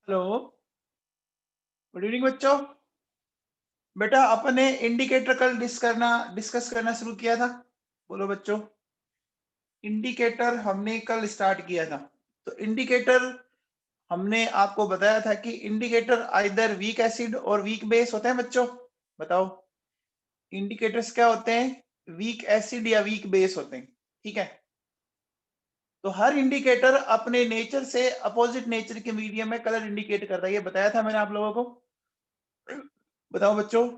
Hello, good evening बच्चों। बेटा अपने इंडिकेटर कल डिस्कस करना शुरू किया था। बोलो बच्चों, इंडिकेटर हमने कल स्टार्ट किया था। तो इंडिकेटर हमने आपको बताया था कि इंडिकेटर आइदर वीक एसिड और वीक बेस होते हैं। बच्चों बताओ, इंडिकेटर्स क्या होते हैं? वीक एसिड या वीक बेस होते हैं। ठीक है, तो हर इंडिकेटर अपने नेचर से अपोजिट नेचर के मीडियम में कलर इंडिकेट करता है। ये बताया था मैंने आप लोगों को। बताओ बच्चों,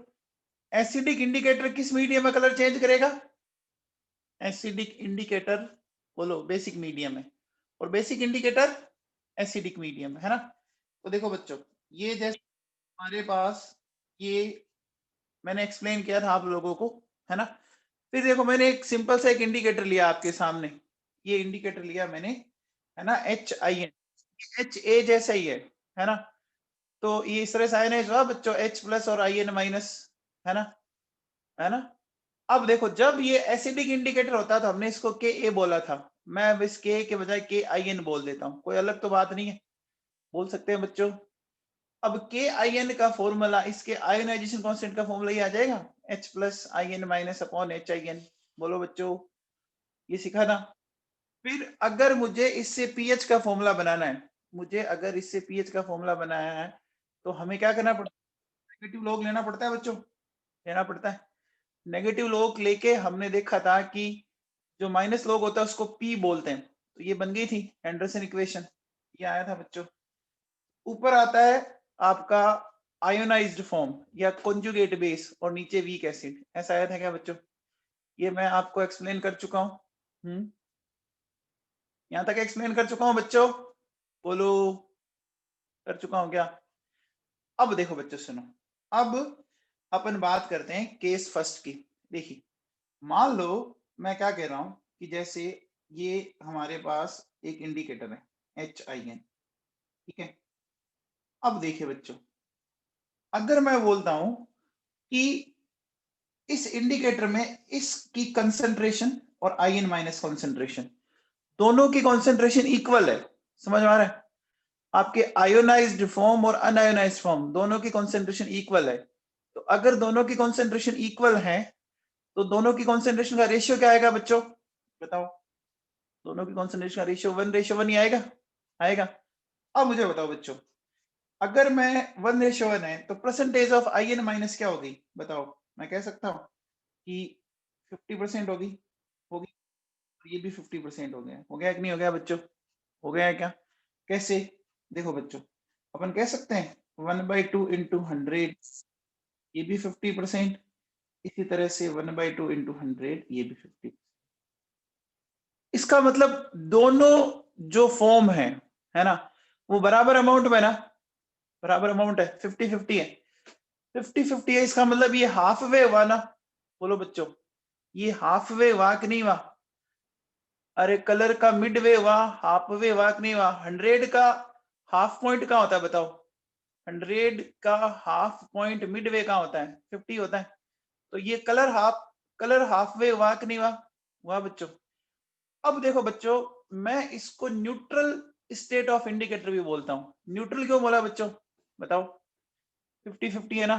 एसिडिक इंडिकेटर किस मीडियम में कलर चेंज करेगा? एसिडिक इंडिकेटर बोलो बेसिक मीडियम है, और बेसिक इंडिकेटर एसिडिक मीडियम है ना। तो देखो बच्चों, ये जैसे हमारे पास ये मैंने एक्सप्लेन किया था आप लोगों को, है ना। फिर देखो मैंने एक सिंपल सा एक इंडिकेटर लिया आपके सामने, ये इंडिकेटर लिया मैंने, है ना, HIN। एच ए जैसा ही है ना। तो ये इस तरह से आयनाइज हुआ बच्चों, H प्लस और IN माइनस, है ना, है ना। अब देखो, जब ये एसिडिक इंडिकेटर होता था हमने इसको के ए बोला था, मैं अब इस के के बजाय के आई एन बोल देता हूँ, कोई अलग तो बात नहीं है, बोल सकते हैं बच्चों। अब के आई एन का फॉर्मूला, इसके आयोनाइजेशन कांस्टेंट का फॉर्मूला ये आ जाएगा, H plus I N minus upon HIN। बोलो बच्चों, ये सीखा ना। फिर अगर मुझे इससे पीएच का फॉर्मूला बनाना है, मुझे अगर इससे पीएच का फॉर्मूला बनाना है, तो हमें क्या करना पड़ता है? नेगेटिव लॉग लेना पड़ता है बच्चों, लेना पड़ता है। नेगेटिव लॉग लेके हमने देखा था कि जो माइनस लॉग होता है उसको पी बोलते हैं, तो ये बन गई थी एंडरसन इक्वेशन, ये आया था बच्चों। ऊपर आता है आपका आयोनाइज्ड फॉर्म या कॉन्जुगेट बेस, और नीचे वीक एसिड, ऐसा आया था क्या बच्चों? ये मैं आपको एक्सप्लेन कर चुका हूँ। यहां तक एक्सप्लेन कर चुका हूँ बच्चों? बोलो, कर चुका हूँ क्या? अब देखो बच्चों सुनो, अब अपन बात करते हैं केस फर्स्ट की। देखिए, मान लो मैं क्या कह रहा हूं कि जैसे ये हमारे पास एक इंडिकेटर है HIN, ठीक है। अब देखिए बच्चों, अगर मैं बोलता हूं कि इस इंडिकेटर में इसकी कंसंट्रेशन और IN माइनस कंसंट्रेशन, दोनों की कंसंट्रेशन इक्वल है, समझ में आ रहा है? आपके आयोनाइज्ड फॉर्म और अनआयोनाइज्ड फॉर्म दोनों की कंसंट्रेशन इक्वल है। तो अगर दोनों की कंसंट्रेशन इक्वल है, तो दोनों की कंसंट्रेशन का रेशियो क्या आएगा बच्चों? बताओ, दोनों की कॉन्सेंट्रेशन का रेशियो 1:1 ही आएगा, आएगा। अब मुझे बताओ बच्चों, अगर मैं 1:1 है तो परसेंटेज ऑफ IN माइनस क्या होगी? बताओ, मैं कह सकता हूँ कि 50% होगी, होगी। ये भी 50% हो गया कि नहीं हो गया बच्चों? हो गया है क्या? कैसे? देखो बच्चों, अपन कह सकते हैं 1/2 इंटू 100, ये भी 50%। इसी तरह से 1/2 इंटू 100, ये भी 50। इसका मतलब दोनों जो फॉर्म है ना, वो बराबर अमाउंट में ना, बराबर अमाउंट है, 50-50 है, 50-50 है। इसका मतलब ये हाफ वे हुआ ना। बोलो बच्चों, ये हाफ वे हुआ कि नहीं हुआ? अरे कलर का मिड वे हुआ, हाफ वे हुआ कि नहीं हुआ? 100 का हाफ पॉइंट कहाँ होता है बताओ? 100 का हाफ पॉइंट मिड वे कहाँ होता है? 50 होता है। तो ये कलर हाफ वे हुआ कि नहीं हुआ? हुआ बच्चों। अब देखो बच्चों, मैं इसको न्यूट्रल स्टेट ऑफ इंडिकेटर भी बोलता हूं। न्यूट्रल क्यों बोला बच्चों? बताओ, 50-50 है ना।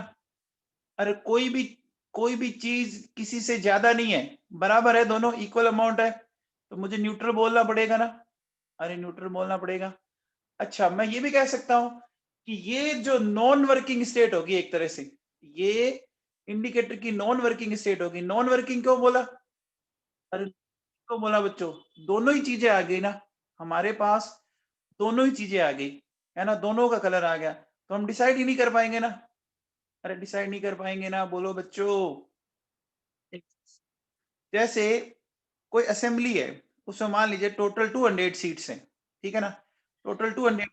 अरे कोई भी चीज किसी से ज्यादा नहीं है, बराबर है, दोनों इक्वल अमाउंट है, तो मुझे न्यूट्रल बोलना पड़ेगा ना। अरे न्यूट्रल बोलना पड़ेगा। अच्छा, मैं ये भी कह सकता हूं कि ये जो नॉन वर्किंग स्टेट होगी एक तरह से, ये इंडिकेटर की नॉन वर्किंग स्टेट होगी। नॉन वर्किंग क्यों बोला? अरे तो बोला बच्चों, दोनों ही चीजें आ गई ना हमारे पास, दोनों ही चीजें आ गई, है ना, दोनों का कलर आ गया, तो हम डिसाइड ही नहीं कर पाएंगे ना। अरे डिसाइड नहीं कर पाएंगे ना, बोलो बच्चों। जैसे कोई असेंबली है, उसमें मान लीजिए टोटल 200 सीट्स हैं, ठीक है ना, टोटल 200,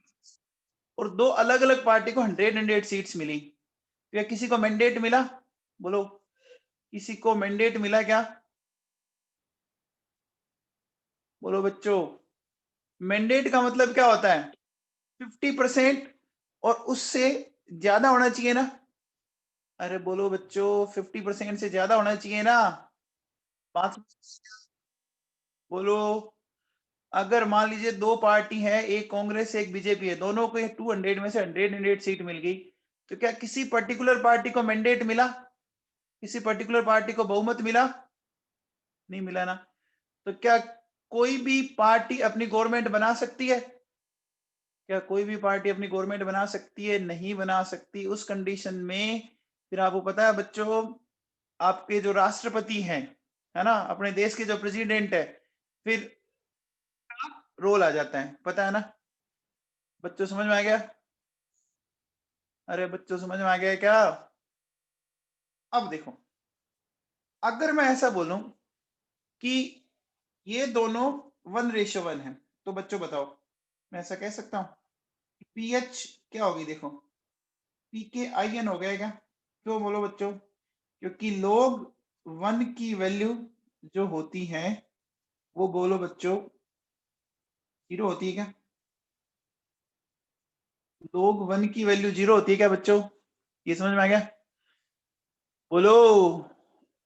और दो अलग अलग पार्टी को 100 सीट्स मिली, तो या किसी को मैंडेट मिला? बोलो, किसी को मैंडेट मिला क्या? बोलो बच्चों, मैंडेट का मतलब क्या होता है? 50% और उससे ज्यादा होना चाहिए ना। अरे बोलो बच्चों, 50% से ज्यादा होना चाहिए ना। 5, बोलो। अगर मान लीजिए दो पार्टी है, एक कांग्रेस एक बीजेपी है, दोनों को 200 में से 100 सीट मिल गई, तो क्या किसी पर्टिकुलर पार्टी को मैंडेट मिला? किसी पर्टिकुलर पार्टी को बहुमत मिला? नहीं मिला ना। तो क्या कोई भी पार्टी अपनी गवर्नमेंट बना सकती है? क्या कोई भी पार्टी अपनी गवर्नमेंट बना सकती है? नहीं बना सकती। उस कंडीशन में फिर आपको पता है बच्चों, आपके जो राष्ट्रपति हैं, है ना, अपने देश के जो प्रेसिडेंट है, फिर रोल आ जाता है, पता है ना बच्चों? समझ में आ गया? अरे बच्चों समझ में आ गया क्या? अब देखो, अगर मैं ऐसा बोलूं कि ये दोनों 1:1 है, तो बच्चों बताओ, मैं ऐसा कह सकता हूं पीएच क्या होगी? देखो, पी के आई एन हो गया क्या? क्यों बोलो बच्चों? क्योंकि लोग 1 की वैल्यू जो होती है वो, बोलो बच्चों, 0 होती है क्या? लोग 1 की वैल्यू 0 होती है क्या बच्चों? ये समझ में आ गया? बोलो।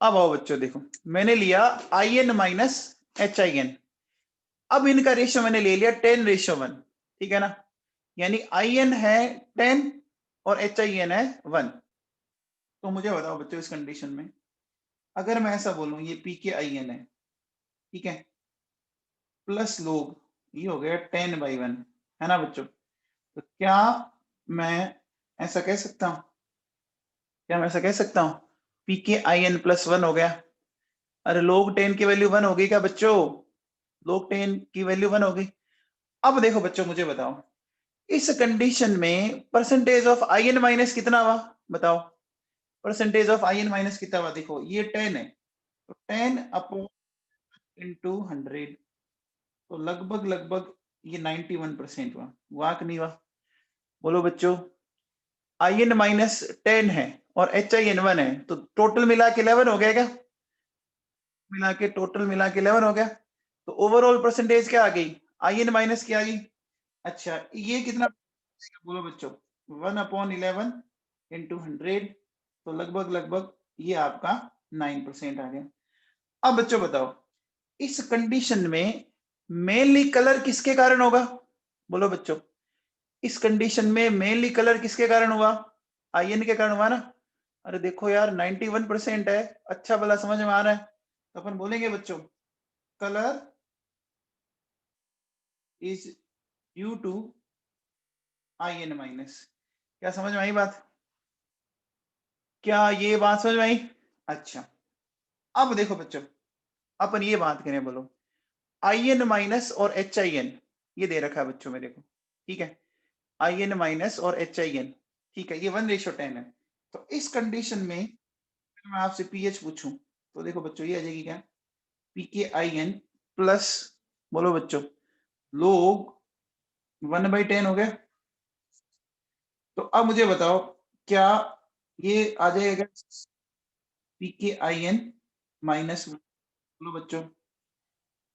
अब आओ बच्चों, देखो मैंने लिया I N minus H I N. अब इनका रेशियो मैंने ले लिया 10:1, ठीक है ना? यानी आई एन है 10 और एच आई एन है 1। तो मुझे बताओ बच्चों, इस कंडीशन में अगर मैं ऐसा बोलूं ये पी के आई एन है, ठीक है, प्लस लोग, ये हो गया 10/1, है ना बच्चों? तो क्या मैं ऐसा कह सकता हूं? क्या मैं ऐसा कह सकता हूं पी के आई एन प्लस 1 हो गया? अरे लोग 10 की वैल्यू 1 हो गई क्या बच्चों? लोग 10 की वैल्यू 1 हो गई। अब देखो बच्चों, मुझे बताओ इस कंडीशन में percentage of I N minus कितना हुआ? बताओ, percentage of I N minus कितना हुआ? देखो ये 10 है, तो 10 अपॉन इंटू 100, तो लगभग लगभग ये 91% हुआ। हुआ कि नहीं हुआ? बोलो बच्चों। आई एन माइनस 10 है और एच आई एन 1 है, तो टोटल मिला के 11 हो गया क्या? मिला के टोटल मिला के 11 हो गया। तो ओवरऑल परसेंटेज क्या आ गई? आई एन माइनस क्या आ गई? अच्छा, ये कितना? बोलो बच्चों, 1/11 इंटू 100, तो लगभग लगभग ये आपका 9% आ गया। अब बच्चों बताओ, इस कंडीशन में मेनली कलर किसके कारण होगा? बोलो बच्चों, इस कंडीशन में मेनली कलर किसके कारण हुआ? आई एन के कारण हुआ ना? अरे देखो यार, 91% है, अच्छा भला समझ में आ रहा है। तो अपन बोलेंगे बच्चों, colour is due to I N minus. क्या समझ में आई बात? क्या ये बात समझ में आई? अच्छा, अब देखो बच्चों, अपन ये बात करें, बोलो आई एन माइनस और एच आई एन, ये दे रखा है बच्चों मेरे को, ठीक है, आई एन माइनस और एच आई एन, ठीक है, ये 1:10 है। तो इस कंडीशन में मैं आपसे पीएच पूछूं, तो देखो बच्चों ये आ जाएगी क्या? पी के आई एन प्लस, बोलो बच्चों, लोग 1/10 हो गया। तो अब मुझे बताओ, क्या ये आ जाएगा पी के आई एन माइनस? बोलो बच्चों,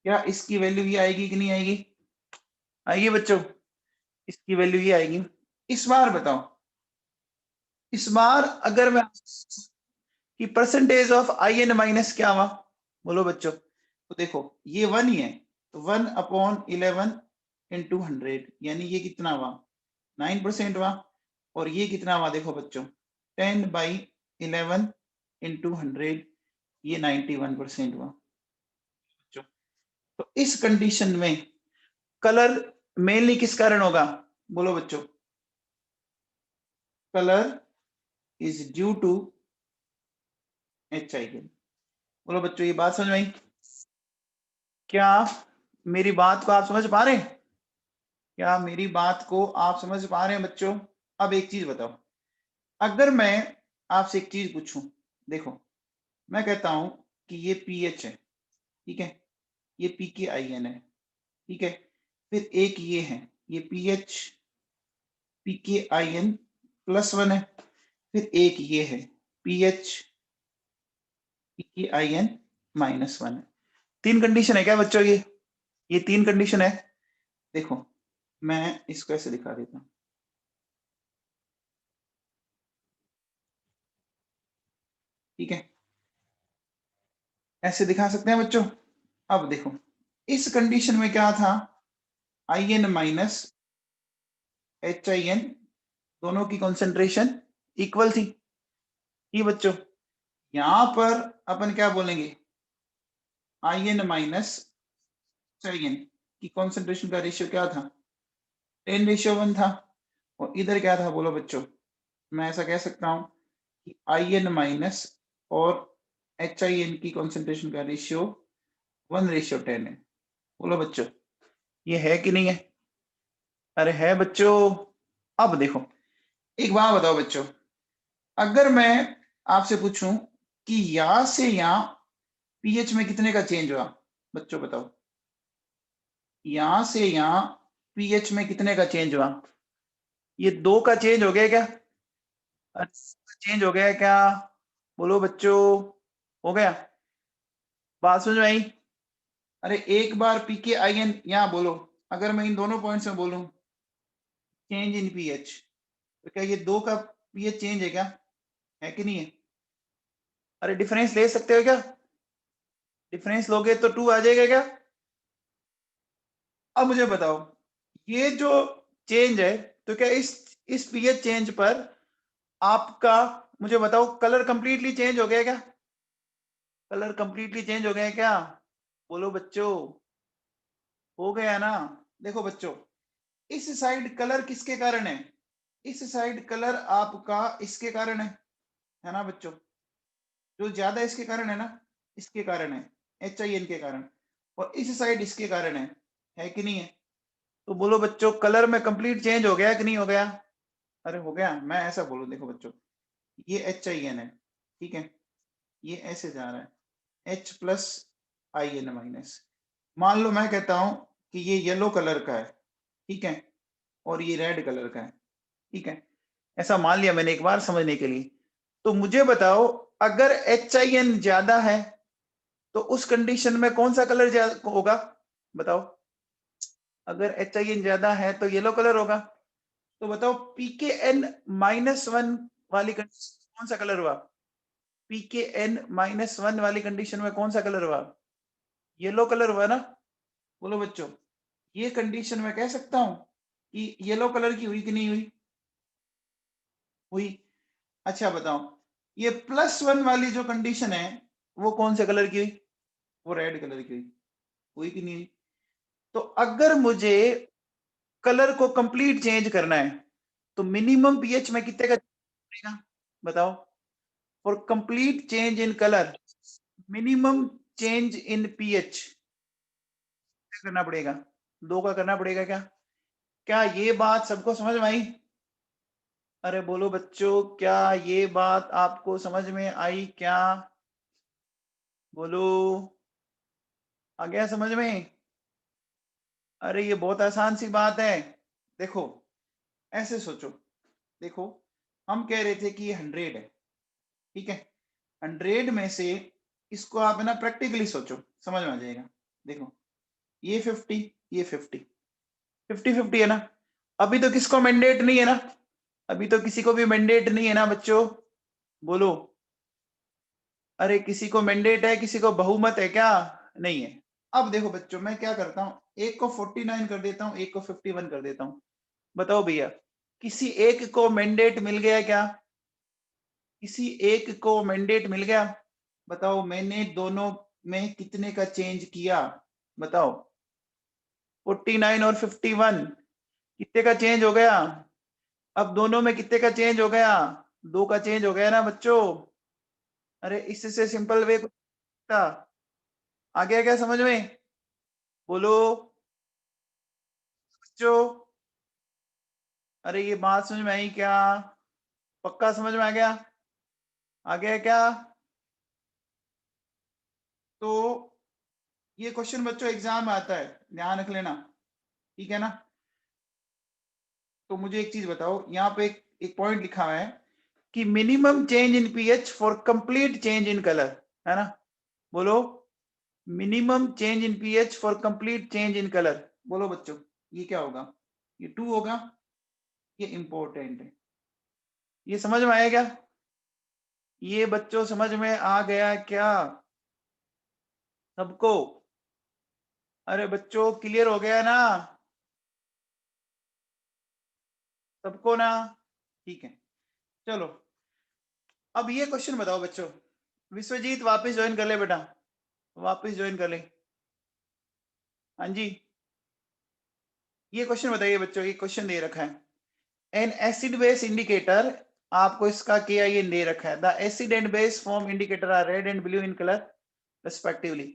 क्या इसकी वैल्यू ये आएगी कि नहीं आएगी? आएगी बच्चों, इसकी वैल्यू ये आएगी। इस बार बताओ, इस बार अगर मैं कि percentage of I N minus क्या हुआ? बोलो बच्चों। तो देखो ये 1 ही है, तो 1/11 इंटू 100, यानी ये कितना हुआ? 9% हुआ। और ये कितना हुआ? देखो बच्चों, 10/11 इंटू 100, ये 91% हुआ बच्चों। तो इस कंडीशन में कलर मेनली किस कारण होगा? बोलो बच्चों, colour is due to H I N. बोलो बच्चों, ये बात समझ में आई? क्या मेरी बात को आप समझ पा रहे हैं? क्या मेरी बात को आप समझ पा रहे हैं बच्चों? अब एक चीज बताओ, अगर मैं आपसे एक चीज पूछूं, देखो मैं कहता हूं कि ये पीएच है, ठीक है, ये पी के आई एन है, ठीक है, फिर एक ये है, ये पीएच पी के आई एन +1 है, फिर एक ये है पीएच पी के आई एन -1 है। 3 कंडीशन है क्या बच्चों? ये 3 कंडीशन है। देखो मैं इसको ऐसे दिखा देता हूं, ठीक है, ऐसे दिखा सकते हैं बच्चों। अब देखो, इस कंडीशन में क्या था IN माइनस HIN दोनों की कॉन्सेंट्रेशन इक्वल थी। ये बच्चों यहां पर अपन क्या बोलेंगे, IN माइनस HIN की कॉन्सेंट्रेशन का रेशियो क्या था, 10:1 था। और इधर क्या था बोलो बच्चों, मैं ऐसा कह सकता हूं कि IN माइनस और HIN की कॉन्सेंट्रेशन का रेशियो 1:10 है। बोलो बच्चों ये है कि नहीं है? अरे है बच्चों। अब देखो एक बात बताओ बच्चों, अगर मैं आपसे पूछूं कि यहां से यहां पीएच में कितने का चेंज हुआ, बच्चों बताओ, यहां से यहां पीएच में कितने का चेंज हुआ? ये 2 का चेंज हो गया क्या? चेंज हो गया क्या? बोलो बच्चों, हो गया? बात समझ में आई? अरे एक बार पी के आई एन यहां बोलो, अगर मैं इन दोनों पॉइंट्स में बोलूं चेंज इन पीएच, तो क्या ये 2 का पीएच चेंज है क्या, है कि नहीं है? अरे डिफरेंस ले सकते हो क्या? डिफरेंस लोगे तो 2 आ जाएगा क्या? अब मुझे बताओ ये जो चेंज है, तो क्या इस पीएच चेंज पर आपका, मुझे बताओ, कलर कंप्लीटली चेंज हो गया क्या? कलर कंप्लीटली चेंज हो गया क्या? बोलो बच्चों, हो गया ना? देखो बच्चों इस साइड कलर किसके कारण है, इस साइड कलर आपका इसके कारण है ना बच्चों? जो ज्यादा इसके कारण है ना, इसके कारण है, HIN के कारण। और इस साइड इसके कारण है कि नहीं है? तो बोलो बच्चों कलर में कंप्लीट चेंज हो गया कि नहीं हो गया? अरे हो गया। मैं ऐसा बोलूं, देखो बच्चों ये HIN है, ठीक है, ये ऐसे जा रहा है H प्लस IN माइनस। मान लो मैं कहता हूं कि ये येलो कलर का है, ठीक है, और ये रेड कलर का है, ठीक है, ऐसा मान लिया मैंने एक बार समझने के लिए। तो मुझे बताओ अगर HIN ज्यादा है तो उस कंडीशन में कौन सा कलर ज्यादा होगा, बताओ? अगर HIN ज्यादा है तो येलो कलर होगा। तो बताओ PKN -1 वाली कंडीशन कौन सा कलर हुआ? PKN -1 वाली कंडीशन में कौन सा कलर हुआ? येलो कलर हुआ ना? बोलो बच्चों ये कंडीशन में कह सकता हूं कि येलो कलर की हुई कि नहीं हुई? हुई। अच्छा बताओ ये +1 वाली जो कंडीशन है वो कौन से कलर की हुई? वो रेड कलर की हुई। हुई कि नहीं हुई? तो अगर मुझे कलर को कंप्लीट चेंज करना है तो मिनिमम पीएच में कितने का पड़ेगा, बताओ? For complete change in colour minimum change in pH करना पड़ेगा, 2 का करना पड़ेगा क्या? क्या ये बात सबको समझ में आई? अरे बोलो बच्चों क्या ये बात आपको समझ में आई क्या? बोलो, आ गया समझ में? अरे ये बहुत आसान सी बात है। देखो ऐसे सोचो, देखो हम कह रहे थे कि ये 100 है, ठीक है, 100 में से इसको आप है ना प्रैक्टिकली सोचो, समझ में आ जाएगा। देखो ये 50, ये 50, 50-50 है ना? अभी तो किसको मैंडेट नहीं है ना, अभी तो किसी को भी मैंडेट नहीं है ना बच्चों? बोलो, अरे किसी को मैंडेट है, किसी को बहुमत है क्या? नहीं है। अब देखो बच्चों मैं क्या करता हूँ, एक को 49 कर देता हूँ, एक को 51 कर देता हूँ। बताओ भैया किसी एक को मैंडेट मिल गया क्या? किसी एक को मैंडेट मिल गया? बताओ मैंने दोनों में कितने का चेंज किया, बताओ? 49 और 51 कितने का चेंज हो गया? अब दोनों में कितने का चेंज हो गया? 2 का चेंज हो गया ना बच्चों? अरे इससे सिंपल वे कुछ था? आ गया क्या समझ में? बोलो बच्चों, अरे ये बात समझ में आई क्या? पक्का समझ में आ गया? आ गया क्या? तो ये क्वेश्चन बच्चों एग्जाम में आता है, ध्यान रख लेना, ठीक है ना? तो मुझे एक चीज बताओ, यहाँ पे एक पॉइंट लिखा हुआ है कि minimum change in pH for complete change in colour, है ना? बोलो minimum change in pH for complete change in colour. बोलो बच्चों ये क्या होगा? ये 2 होगा, ये इंपॉर्टेंट है। ये समझ में आया क्या? ये बच्चों समझ में आ गया क्या सबको? अरे बच्चों क्लियर हो गया ना? सबको ना, ठीक है। चलो अब ये क्वेश्चन बताओ बच्चों, विश्वजीत वापस ज्वाइन कर ले बेटा, वापस ज्वाइन कर ले। हाँ जी, ये क्वेश्चन बताइए बच्चों, ये क्वेश्चन दे रखा है, एन एसिड बेस इंडिकेटर, आपको इसका KIN दे रखा है, the acid and base form indicator are red and blue in colour respectively.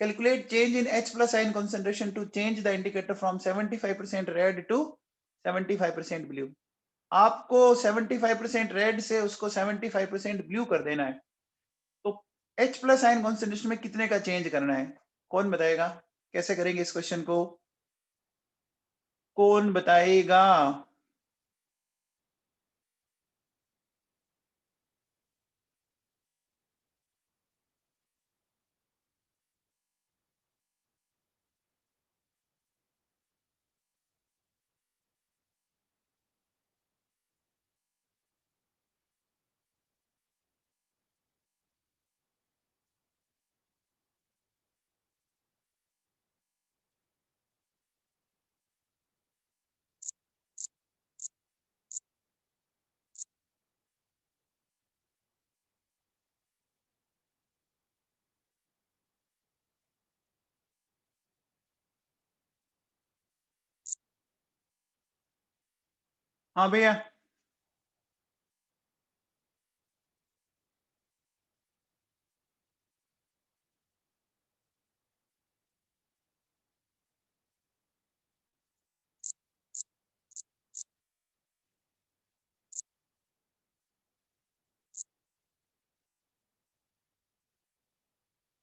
Calculate change in H plus ion concentration to change the indicator from 75% red to 75% blue. आपको 75% red से उसको 75% blue कर देना है, तो H प्लस आयन कॉन्सेंट्रेशन में कितने का चेंज करना है? कौन बताएगा, कैसे करेंगे इस क्वेश्चन को, कौन बताएगा? हाँ भैया,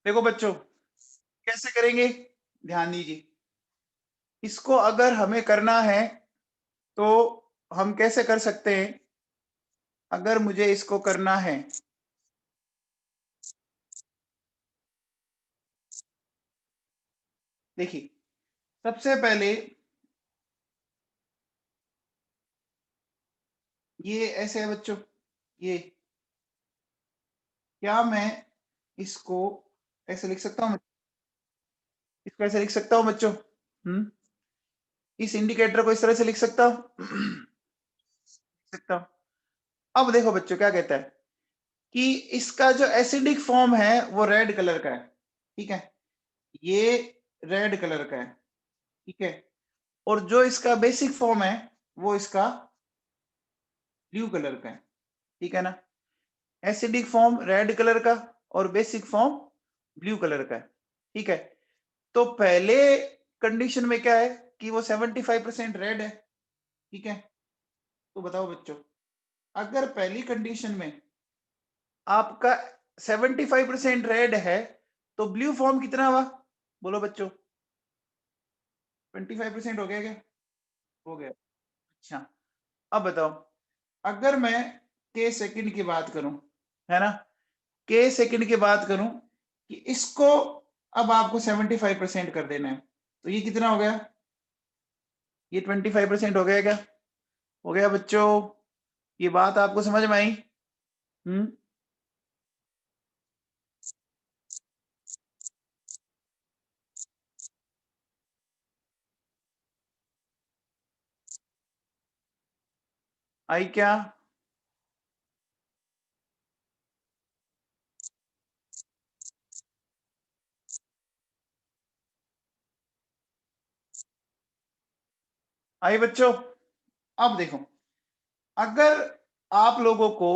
देखो बच्चों कैसे करेंगे, ध्यान दीजिए, इसको अगर हमें करना है तो हम कैसे कर सकते हैं, अगर मुझे इसको करना है, देखिए सबसे पहले ये ऐसे है बच्चों, ये क्या मैं इसको ऐसे लिख सकता हूँ, इसको ऐसे लिख सकता हूँ बच्चों, इस इंडिकेटर को इस तरह से लिख सकता हूँ, सकता हूँ। अब देखो बच्चों क्या कहता है कि इसका जो एसिडिक फॉर्म है वो रेड कलर का है, ठीक है, ये रेड कलर का है, ठीक है, और जो इसका बेसिक फॉर्म है वो इसका ब्लू कलर का है, ठीक है ना, एसिडिक फॉर्म रेड कलर का और बेसिक फॉर्म ब्लू कलर का है, ठीक है। तो पहले कंडीशन में क्या है कि वो 75% रेड है, ठीक है, तो बताओ बच्चों, अगर पहली कंडीशन में आपका 75% रेड है तो ब्लू फॉर्म कितना हुआ, बोलो बच्चों, 25% हो गया क्या, हो गया, अच्छा। अब बताओ, अगर मैं के सेकंड की बात करूं, है ना, के सेकंड की बात करूं कि इसको अब आपको 75% कर देना है, तो ये कितना हो गया, ये 25% हो गया क्या, हो गया बच्चों, ये बात आपको समझ में आई? आई क्या? आई बच्चों? अब देखो, अगर आप लोगों को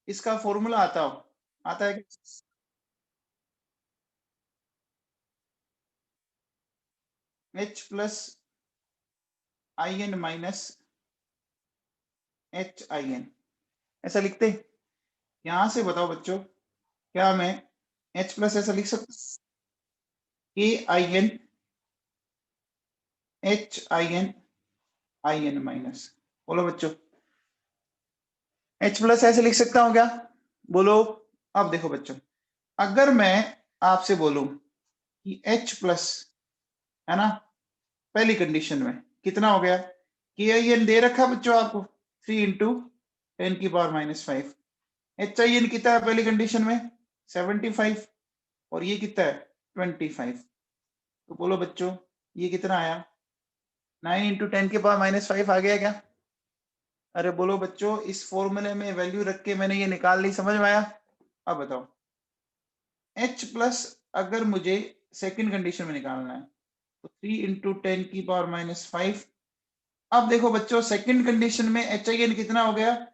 इसका फॉर्मूला आता हो, आता है H plus I N minus HIN, ऐसा लिखते, यहां से बताओ बच्चों, क्या मैं H प्लस ऐसा लिख सकता, KIN HIN माइनस, बोलो बच्चों, H प्लस ऐसे लिख सकता हूं क्या, बोलो। अब देखो बच्चों, अगर मैं आपसे बोलूं कि H प्लस, है ना, पहली कंडीशन में कितना हो गया, KIN दे रखा बच्चों आपको 3 इंटू 10⁻⁵, HIN कितना है पहली कंडीशन में 75, और ये कितना है 25, तो बोलो बच्चों ये कितना आया, 9 इंटू 10⁻⁵ आ गया क्या, अरे बोलो बच्चों, इस फॉर्मूले में वैल्यू रख के मैंने ये निकाल ली, समझ में आया? अब बताओ, H प्लस अगर मुझे सेकंड कंडीशन में निकालना है तो 3 इंटू 10⁻⁵। अब देखो बच्चों, सेकंड कंडीशन में HIN कितना हो गया?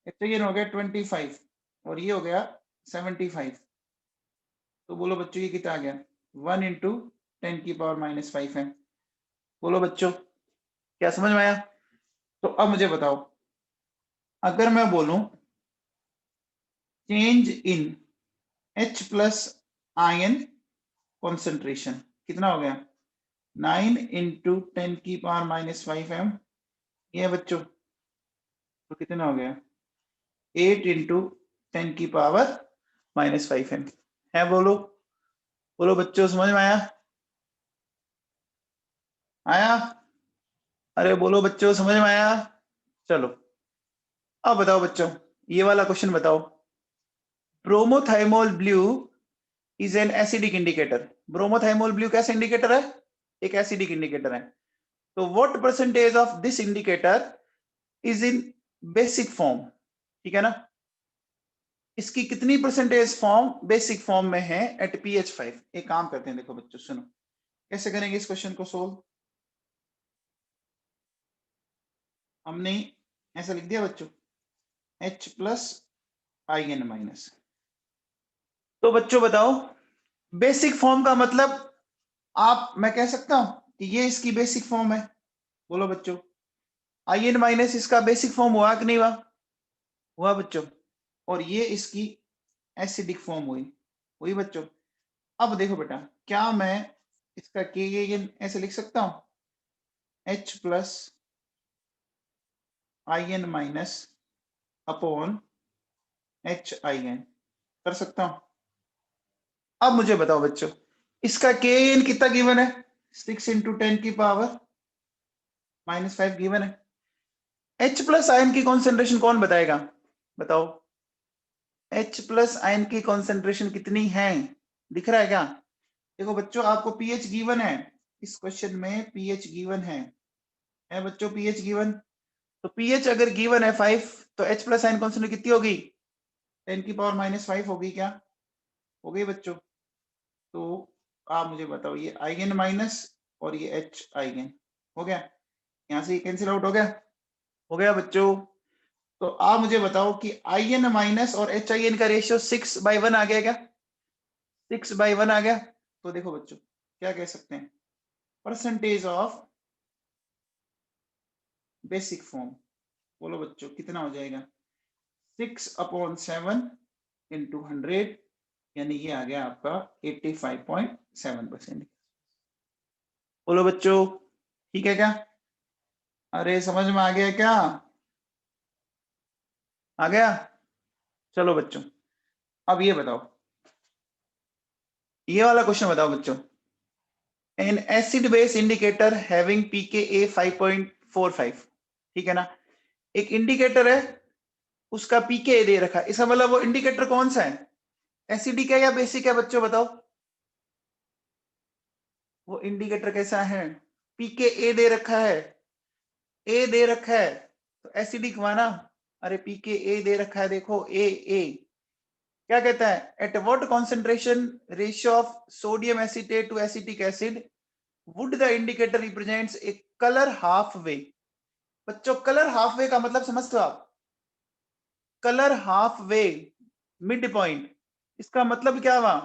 HIN हो गया 25 और ये हो गया 75। तो बोलो बच्चों ये कितना आ गया? 1 इंटू 10⁻⁵ है। बोलो बच्चों, क्या समझ में आया? तो अब मुझे बताओ, अगर मैं बोलूं change in H plus ion concentration कितना हो गया? 9 इंटू 10⁻⁵ m। ये है बच्चों, तो कितना हो गया? 8 इंटू 10⁻⁵ m है। बोलो बोलो बच्चों, समझ में आया? आया? अरे बोलो बच्चों, समझ में आया? चलो अब बताओ बच्चों, ये वाला क्वेश्चन बताओ। Bromothymol blue is an acidic indicator. Bromothymol blue कैसा इंडिकेटर है? एक एसिडिक इंडिकेटर है। तो what percentage of this indicator is in basic form? ठीक है ना? इसकी कितनी परसेंटेज फॉर्म बेसिक फॉर्म में है एट pH 5? एक काम करते हैं, देखो बच्चों सुनो, कैसे करेंगे इस क्वेश्चन को सोल्व। हमने ऐसा लिख दिया बच्चों, H प्लस IN माइनस। तो बच्चों बताओ, बेसिक फॉर्म का मतलब मैं कह सकता हूं कि ये इसकी बेसिक फॉर्म है। बोलो बच्चों, IN माइनस इसका बेसिक फॉर्म हुआ कि नहीं हुआ? हुआ बच्चों। और ये इसकी एसिडिक फॉर्म हुई बच्चों। अब देखो बेटा, क्या मैं इसका KN ऐसे लिख सकता हूं? H plus IN minus upon HIN कर सकता हूं? अब मुझे बताओ बच्चों, इसका KN कितना गिवन है? 6 इंटू 10⁻⁵ गिवन है। H प्लस आयन की कॉन्सेंट्रेशन कौन बताएगा? बताओ, H प्लस आयन की कॉन्सेंट्रेशन कितनी है? दिख रहा है क्या? देखो बच्चों, आपको pH गिवन है, इस क्वेश्चन में pH गिवन है बच्चों, pH गिवन। तो pH अगर गिवन है 5, तो H प्लस आयन कॉन्सेंट्रेशन कितनी होगी? 10⁻⁵ होगी क्या? हो गई बच्चों। तो आप मुझे बताओ, ये IN माइनस और ये HIN हो गया, यहां से कैंसिल आउट हो गया। हो गया बच्चों। तो आप मुझे बताओ कि IN माइनस और HIN का रेशियो 6/1 आ गया क्या? 6/1 आ गया। तो देखो बच्चों, क्या कह सकते हैं, परसेंटेज ऑफ बेसिक फॉर्म। बोलो बच्चों कितना हो जाएगा? 6/7 इंटू 100, यानी ये आ गया आपका 85.7%। बोलो बच्चों, ठीक है क्या? अरे समझ में आ गया क्या? आ गया? चलो बच्चों, अब ये बताओ, ये वाला क्वेश्चन बताओ बच्चों। N acid base indicator having pKa 5.45, ठीक है ना? एक इंडिकेटर है, उसका pKa दे रखा है, इसका मतलब वो इंडिकेटर कौन सा है? एसिडिक है या बेसिक है बच्चों, बताओ। वो इंडिकेटर कैसा है? pKa दे रखा है, ए दे रखा है, तो एसिडिक हुआ ना। अरे pKa दे रखा है, देखो ए क्या कहता है? At what concentration ratio of sodium acetate to acetic acid would the indicator represents a colour half way. बच्चों कलर हाफ वे का मतलब समझते हो आप? Colour half way, mid point, इसका मतलब क्या हुआ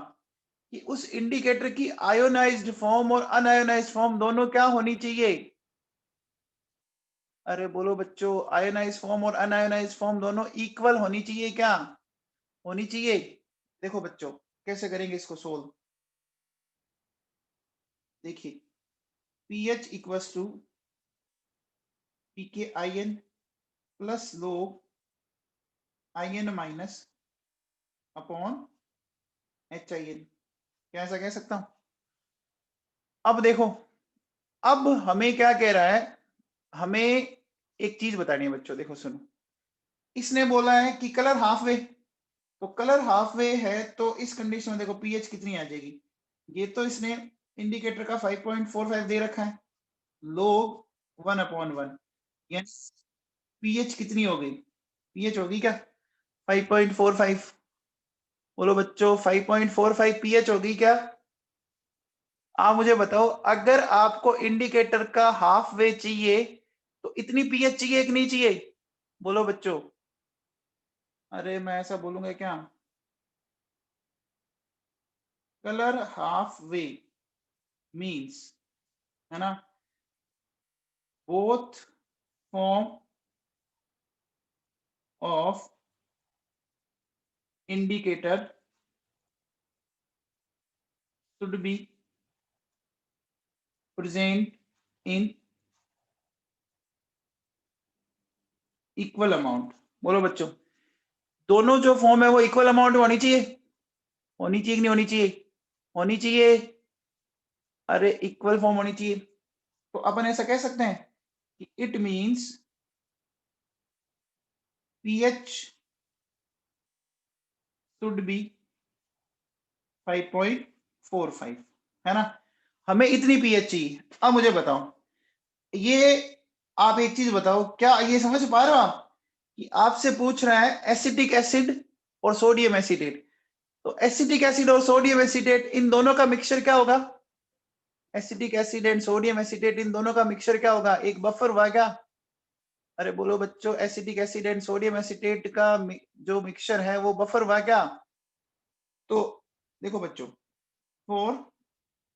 कि उस इंडिकेटर की आयोनाइज्ड फॉर्म और अनआयोनाइज्ड फॉर्म दोनों क्या होनी चाहिए? अरे बोलो बच्चों, आयोनाइज्ड फॉर्म और अनआयोनाइज्ड फॉर्म दोनों इक्वल होनी चाहिए क्या? होनी चाहिए। देखो बच्चों, कैसे करेंगे इसको सोल्व। देखिए, pH equals to pKIN plus log IN minus upon HIN, क्या ऐसा कह सकता हूं? अब देखो, अब हमें क्या कह रहा है, हमें एक चीज बतानी है बच्चों, देखो सुनो। इसने बोला है कि कलर हाफ वे, तो कलर हाफ वे है, तो इस कंडीशन में देखो pH कितनी आ जाएगी? ये तो इसने इंडिकेटर का 5.45 दे रखा है, log 1/1, पीएच कितनी होगी? पीएच होगी क्या 5.45? बोलो बच्चों 5.45 पीएच होगी क्या? आप मुझे बताओ, अगर आपको इंडिकेटर का हाफ वे चाहिए तो इतनी पीएच चाहिए कि नहीं चाहिए? बोलो बच्चों। अरे मैं ऐसा बोलूंगा क्या? कलर हाफ वे मीन्स, है ना, both form of indicator should be present in equal amount. बोलो बच्चों, दोनों जो फॉर्म है वो इक्वल अमाउंट में होनी चाहिए? होनी चाहिए कि नहीं होनी चाहिए? होनी चाहिए। अरे इक्वल फॉर्म होनी चाहिए। तो अपन ऐसा कह सकते हैं कि it means pH should be 5.45, है ना। हमें इतनी पीएच चाहिए। अब मुझे बताओ, ये आप एक चीज बताओ, क्या ये समझ पा रहे हो आप कि आपसे पूछ रहा है एसिटिक एसिड और सोडियम एसिटेट। तो एसिटिक एसिड और सोडियम एसिटेट, इन दोनों का मिक्सचर क्या होगा? Acetic acid and sodium acetate, इन दोनों का मिक्सचर क्या होगा? एक बफर हुआ क्या? अरे बोलो बच्चों, acetic acid and sodium acetate का जो मिक्सचर है वो बफर हुआ क्या? तो देखो बच्चों, फॉर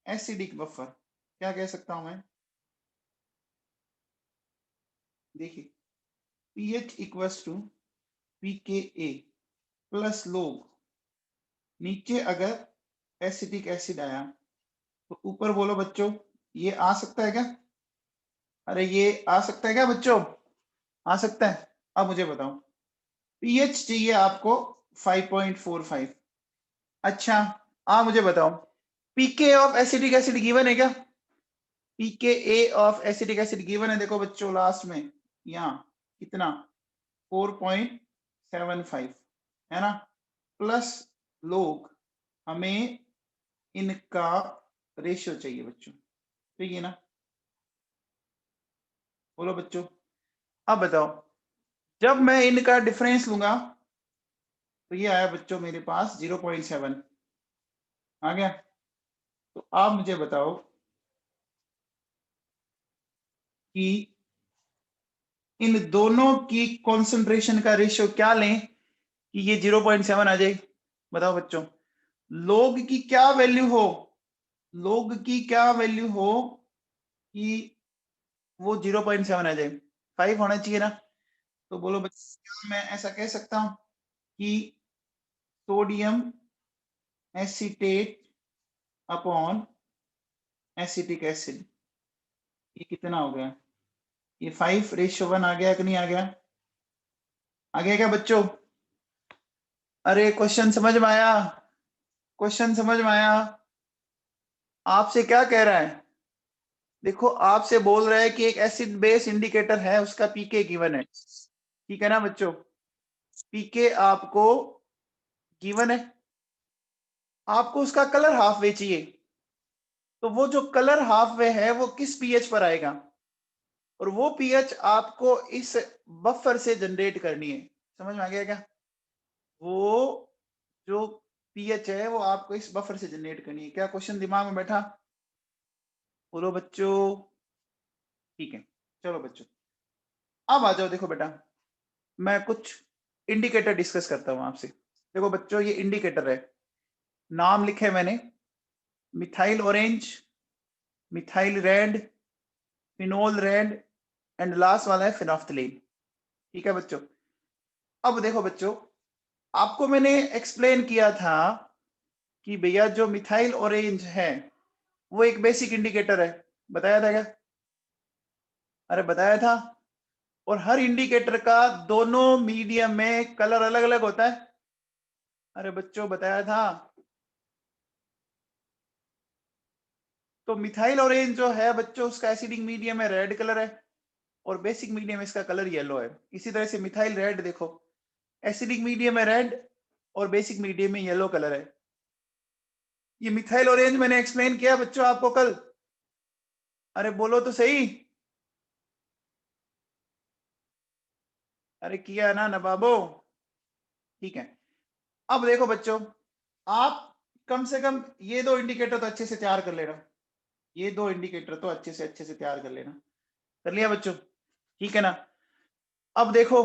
एसिडिक बफर क्या कह सकता हूं मैं? देखिए, pH equals to pKa plus log, नीचे अगर एसिटिक एसिड आया तो ऊपर बोलो बच्चों, ये आ सकता है क्या? अरे ये आ सकता है क्या बच्चों? आ सकता है। अब मुझे बताओ, पीएच चाहिए आपको 5.45। अच्छा, आप मुझे बताओ, पीके ऑफ एसिटिक एसिड गिवन है क्या? पीके ऑफ एसिटिक एसिड गिवन है, देखो बच्चों लास्ट में यहाँ कितना 4.75, है ना, प्लस लोग, हमें इनका रेशियो चाहिए बच्चों, ठीक है ना। बोलो बच्चों, अब बताओ, जब मैं इनका डिफरेंस लूंगा तो ये आया बच्चों मेरे पास 0.7 आ गया। तो आप मुझे बताओ कि इन दोनों की कॉन्सेंट्रेशन का रेशियो क्या लें कि ये 0.7 आ जाए? बताओ बच्चों, लोग की क्या वैल्यू हो, लोग की क्या वैल्यू हो कि वो 0.7 आ जाए? 5 होना चाहिए ना। तो बोलो बच्चों, क्या मैं ऐसा कह सकता हूं कि sodium acetate upon acetic acid, ये कितना हो गया? ये 5:1 आ गया कि नहीं आ गया? आ गया क्या बच्चों? अरे क्वेश्चन समझ में आया? क्वेश्चन समझ में आया? आपसे क्या कह रहा है? देखो, आपसे बोल रहा है कि एक एसिड बेस इंडिकेटर है, उसका पीके गिवन है, ठीक है ना बच्चों। पीके आपको गिवन है, आपको उसका कलर हाफ वे चाहिए। तो वो जो कलर हाफ वे है वो किस पीएच पर आएगा? और वो पीएच आपको इस बफर से जनरेट करनी है। समझ में आ गया क्या? वो जो पीएच है वो आपको इस बफर से जनरेट करनी है। क्या क्वेश्चन दिमाग में बैठा? बोलो बच्चों। ठीक है, चलो बच्चों, अब आ जाओ। देखो बेटा, मैं कुछ इंडिकेटर डिस्कस करता हूं आपसे। देखो बच्चों, ये इंडिकेटर है, नाम लिखे मैंने, methyl orange, methyl red, phenol red and last वाला है फिनोफ्थलीन। ठीक है बच्चों। अब देखो बच्चों, आपको मैंने एक्सप्लेन किया था कि भैया जो मिथाइल ऑरेंज है वो एक बेसिक इंडिकेटर है, बताया था क्या? अरे बताया था। और हर इंडिकेटर का दोनों मीडियम में कलर अलग अलग होता है। अरे बच्चों बताया था। तो मिथाइल ऑरेंज जो है बच्चों, उसका एसिडिक मीडियम में रेड कलर है और बेसिक मीडियम में इसका कलर येलो है। इसी तरह से मिथाइल रेड देखो, एसिडिक मीडियम में रेड और बेसिक मीडियम में येलो कलर है। ये मिथाइल ऑरेंज मैंने एक्सप्लेन किया बच्चों आपको कल। अरे बोलो तो सही। अरे किया ना नवाबो, ठीक है। अब देखो बच्चों, आप कम से कम ये दो इंडिकेटर तो अच्छे से तैयार कर लेना, ये दो इंडिकेटर तो अच्छे से तैयार कर लेना। कर लिया बच्चों, ठीक है ना। अब देखो,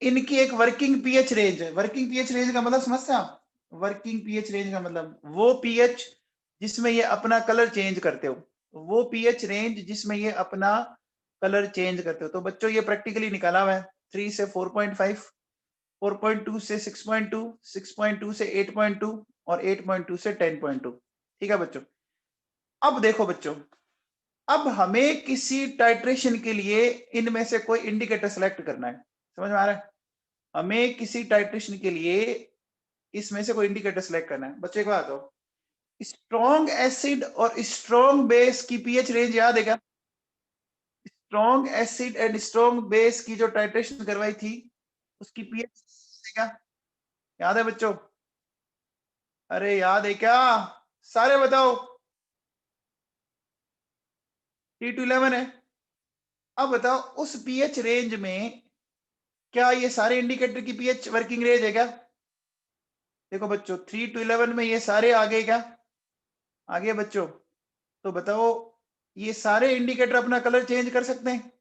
इनकी एक वर्किंग पीएच रेंज है। वर्किंग पीएच रेंज का मतलब समझते हैं आप? वर्किंग पीएच रेंज का मतलब वो पीएच जिसमें ये अपना कलर चेंज करते हो, वो पीएच रेंज जिसमें ये अपना कलर चेंज करते हो। तो बच्चों ये प्रैक्टिकली निकाला हुआ है, 3 से 4.5, 4.2 से 6.2, 6.2 से 8.2 और 8.2 से 10.2। ठीक है बच्चों। अब देखो बच्चों, अब हमें किसी टाइट्रेशन के लिए इनमें से कोई इंडिकेटर सेलेक्ट करना है। समझ में आ रहा है? हमें किसी टाइट्रेशन के लिए इसमें से कोई इंडिकेटर सेलेक्ट करना है। बच्चे एक बात हो, स्ट्रॉन्ग एसिड और स्ट्रॉन्ग बेस की पीएच रेंज याद है क्या? Strong acid and strong base की जो टाइट्रेशन करवाई थी उसकी पीएच क्या याद है बच्चों? अरे याद है क्या? सारे बताओ। 3 to 11 है। अब बताओ उस पीएच रेंज में क्या ये सारे इंडिकेटर की पीएच वर्किंग रेंज है क्या? देखो बच्चों, 3 to 11 में ये सारे आ गए क्या? आ गए बच्चों। तो बताओ ये सारे इंडिकेटर अपना कलर चेंज कर सकते हैं?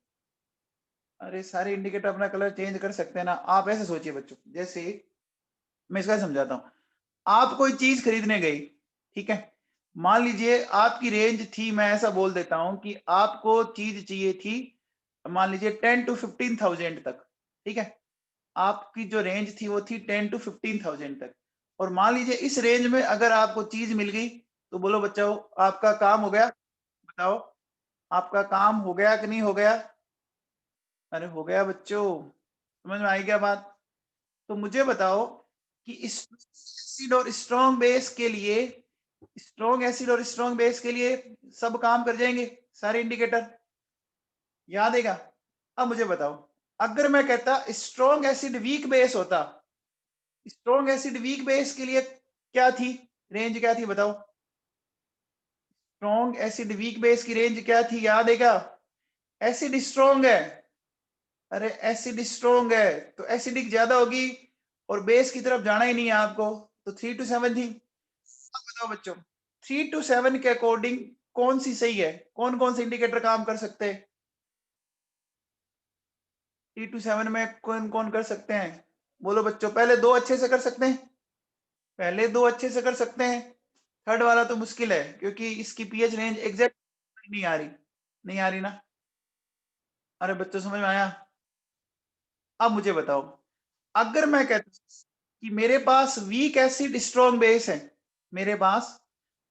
अरे सारे इंडिकेटर अपना कलर चेंज कर सकते हैं ना। आप ऐसे सोचिए बच्चों, जैसे मैं इसका समझाता हूँ। आप कोई चीज खरीदने गई, ठीक है। मान लीजिए आपकी रेंज थी, मैं ऐसा बोल देता हूं कि आपको चीज चाहिए थी, मान लीजिए 10 to 15,000 तक, ठीक है। आपकी जो रेंज थी वो थी 10 to 15,000 तक। और मान लीजिए इस रेंज में अगर आपको चीज मिल गई, तो बोलो बच्चों आपका काम हो गया? बताओ आपका काम हो गया कि नहीं हो गया? अरे हो गया बच्चों। समझ में आई क्या बात? तो मुझे बताओ कि एसिड और स्ट्रॉन्ग बेस के लिए, स्ट्रॉन्ग एसिड और स्ट्रॉन्ग बेस के लिए सब काम कर जाएंगे सारे इंडिकेटर? याद है क्या? अब मुझे बताओ, अगर मैं कहता स्ट्रॉन्ग एसिड वीक बेस होता, स्ट्रॉन्ग एसिड वीक बेस के लिए क्या थी रेंज, क्या थी बताओ? स्ट्रॉन्ग एसिड वीक बेस की रेंज क्या थी, याद है क्या? एसिड स्ट्रॉन्ग है, अरे एसिड स्ट्रॉन्ग है तो एसिडिक ज्यादा होगी और बेस की तरफ जाना ही नहीं है आपको, तो 3 to 7 थी। अब बताओ बच्चों, 3 to 7 के अकॉर्डिंग कौन सी सही है? कौन कौन से इंडिकेटर काम कर सकते हैं 3 to 7 में? कौन कौन कर सकते हैं? बोलो बच्चों। पहले दो अच्छे से कर सकते हैं, पहले दो अच्छे से कर सकते हैं। थर्ड वाला तो मुश्किल है क्योंकि इसकी पीएच रेंज एग्जैक्ट नहीं आ रही, नहीं आ रही ना। अरे बच्चों समझ में आया? अब मुझे बताओ, अगर मैं कहता कि मेरे पास वीक एसिड स्ट्रॉन्ग बेस है, मेरे पास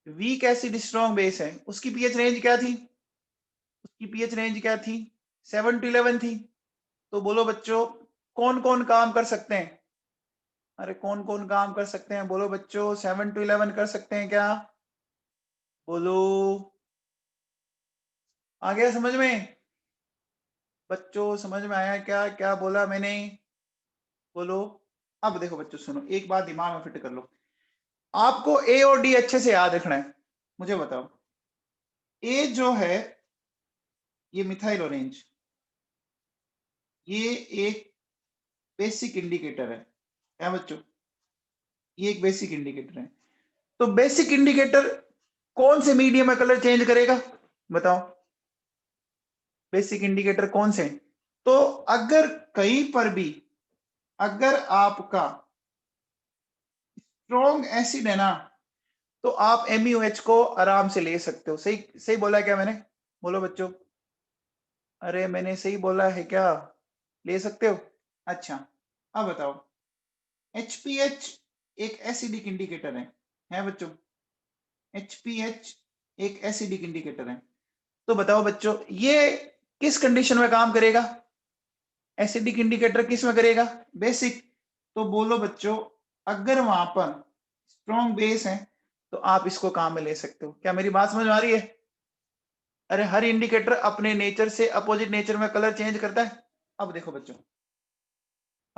वीक एसिड स्ट्रॉन्ग बेस है, उसकी पीएच रेंज क्या थी? उसकी पीएच रेंज क्या थी? 7 to 11 थी। तो बोलो बच्चों कौन कौन काम कर सकते हैं? अरे कौन कौन काम कर सकते हैं बोलो बच्चों? 7 to 11 कर सकते हैं क्या? बोलो। आ गया समझ में? बच्चों समझ में आया क्या क्या बोला मैंने? बोलो। अब देखो बच्चों सुनो, एक बात दिमाग में फिट कर लो। आपको ए और डी अच्छे से याद रखना है। मुझे बताओ, ए जो है ये मिथाइल ऑरेंज, ये एक बेसिक इंडिकेटर है क्या बच्चों? ये एक बेसिक इंडिकेटर है। तो बेसिक इंडिकेटर कौन से मीडियम में कलर चेंज करेगा बताओ? बेसिक इंडिकेटर कौन से? तो अगर कहीं पर भी अगर आपका स्ट्रॉन्ग एसिड है ना, तो आप MuH को आराम से ले सकते हो। सही सही बोला क्या मैंने? बोलो बच्चों। अरे मैंने सही बोला है क्या? ले सकते हो? अच्छा। अब बताओ, HPH एक एसिडिक इंडिकेटर है बच्चों? HPH एक एसिडिक इंडिकेटर है। तो बताओ बच्चों ये किस कंडीशन में काम करेगा? एसिडिक इंडिकेटर किस में करेगा? बेसिक। तो बोलो बच्चों, अगर वहां पर स्ट्रॉन्ग बेस है तो आप इसको काम में ले सकते हो। क्या मेरी बात समझ में आ रही है? अरे हर इंडिकेटर अपने नेचर से अपोजिट नेचर में कलर चेंज करता है। अब देखो बच्चों,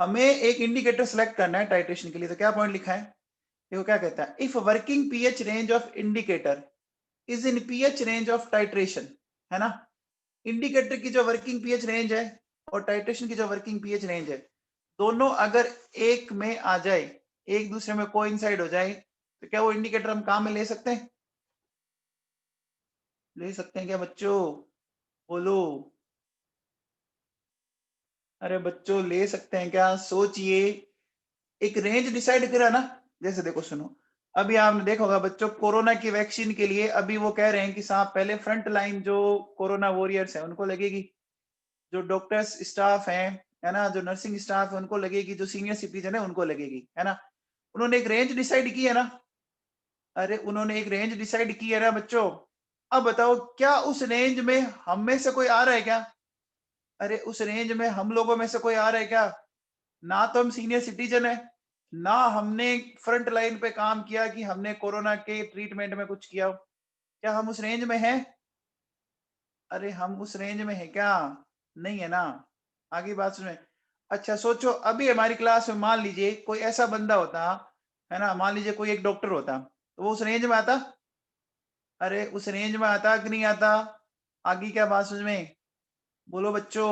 हमें एक इंडिकेटर सेलेक्ट करना है टाइट्रेशन के लिए, तो क्या पॉइंट लिखा है? देखो क्या कहता है, if working pH range of indicator is in pH range of titration, है ना। इंडिकेटर की जो वर्किंग पीएच रेंज है और टाइट्रेशन की जो वर्किंग पीएच रेंज है, दोनों अगर एक में आ जाए, एक दूसरे में कोइंसाइड हो जाए, तो क्या वो इंडिकेटर हम काम में ले सकते हैं? ले सकते हैं क्या बच्चों? बोलो। अरे बच्चों ले सकते हैं क्या? सोचिए। एक रेंज डिसाइड करा ना। जैसे देखो सुनो, अभी आपने देखा होगा बच्चों, कोरोना की वैक्सीन के लिए अभी वो कह रहे हैं कि साहब पहले फ्रंट लाइन जो कोरोना वॉरियर्स है उनको लगेगी, जो डॉक्टर्स स्टाफ है ना, जो नर्सिंग स्टाफ है उनको लगेगी, जो सीनियर सिटीजन है उनको लगेगी, है ना। उन्होंने एक रेंज डिसाइड की है ना। अरे उन्होंने एक रेंज डिसाइड की है ना बच्चों। अब बताओ क्या उस रेंज में हम में से कोई आ रहा है क्या? अरे उस रेंज में हम लोगों में से कोई आ रहा है क्या? ना तो हम सीनियर सिटीजन है, ना हमने फ्रंट लाइन पे काम किया कि हमने कोरोना के ट्रीटमेंट में कुछ किया। क्या हम उस रेंज में हैं? अरे हम उस रेंज में है क्या? नहीं है ना। आगे बात सुने। अच्छा सोचो, अभी हमारी क्लास में मान लीजिए कोई ऐसा बंदा होता, है ना, मान लीजिए कोई एक डॉक्टर होता, तो वो उस रेंज में आता? अरे उस रेंज में आता कि नहीं आता? आगे क्या बात समझ में? बोलो बच्चों।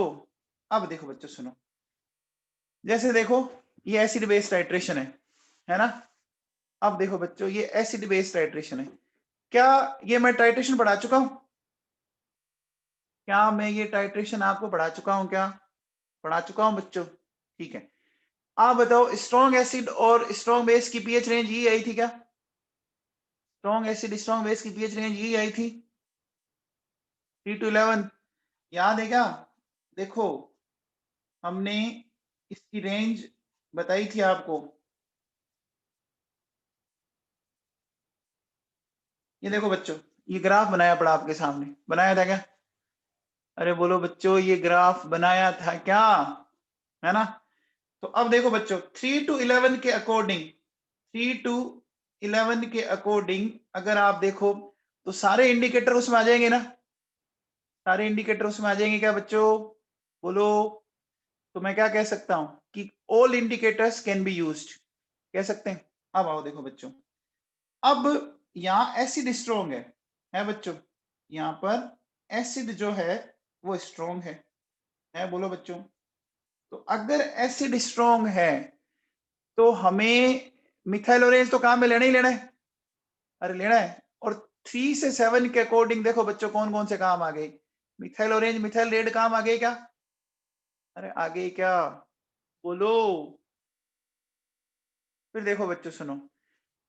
अब देखो बच्चों सुनो, जैसे देखो ये एसिड बेस टाइट्रेशन है ना। अब देखो बच्चों ये एसिड बेस टाइट्रेशन है। क्या ये मैं टाइट्रेशन पढ़ा चुका हूं? क्या मैं ये टाइट्रेशन आपको पढ़ा चुका हूं क्या? पढ़ा चुका हूं बच्चों, ठीक है। आप बताओ स्ट्रॉन्ग एसिड और स्ट्रॉन्ग बेस की पीएच रेंज यही आई थी क्या? स्ट्रॉन्ग एसिड स्ट्रॉन्ग बेस की पीएच रेंज यही आई थी, 3 to 11। याद है क्या? देखो हमने इसकी रेंज बताई थी आपको। ये देखो बच्चों, ये ग्राफ बनाया पड़ा आपके सामने, बनाया था क्या? अरे बोलो बच्चों, ये ग्राफ बनाया था क्या? है ना। तो अब देखो बच्चों 3 to 11 के अकॉर्डिंग, 3 to 11 के अकॉर्डिंग अगर आप देखो तो सारे इंडिकेटर उसमें आ जाएंगे ना। सारे इंडिकेटर उसमें आ जाएंगे क्या बच्चों? बोलो। तो मैं क्या कह सकता हूं कि all indicators can be used, कह सकते हैं। अब आओ देखो बच्चों, अब यहाँ एसिड स्ट्रॉन्ग है बच्चों। यहाँ पर एसिड जो है वो स्ट्रॉन्ग है बोलो बच्चों। तो अगर एसिड स्ट्रॉन्ग है तो हमें मिथाइल ऑरेंज तो काम में लेना ही लेना है। अरे लेना है। और 3 से 7 के अकॉर्डिंग देखो बच्चों कौन कौन से काम आ गए। मिथाइल ऑरेंज मिथाइल रेड काम आ गए क्या? अरे आगे क्या? बोलो। फिर देखो बच्चों सुनो,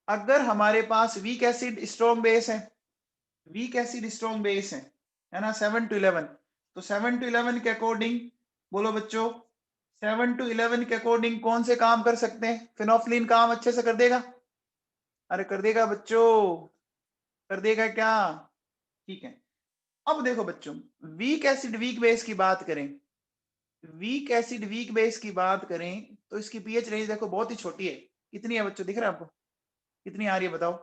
अगर हमारे पास वीक एसिड स्ट्रॉन्ग बेस है, वीक एसिड स्ट्रॉन्ग बेस है ना, 7 to 11, तो 7 to 11 के अकॉर्डिंग बोलो बच्चों, 7 to 11 के अकॉर्डिंग कौन से काम कर सकते हैं? फिनोफ्लिन काम अच्छे से कर देगा? अरे कर देगा बच्चों, कर देगा क्या? ठीक है। अब देखो बच्चों, वीक एसिड वीक बेस की बात करें, वीक एसिड वीक बेस की बात करें तो इसकी पीएच रेंज देखो बहुत ही छोटी है। कितनी है बच्चों, दिख रहा है आपको? कितनी आ रही है बताओ?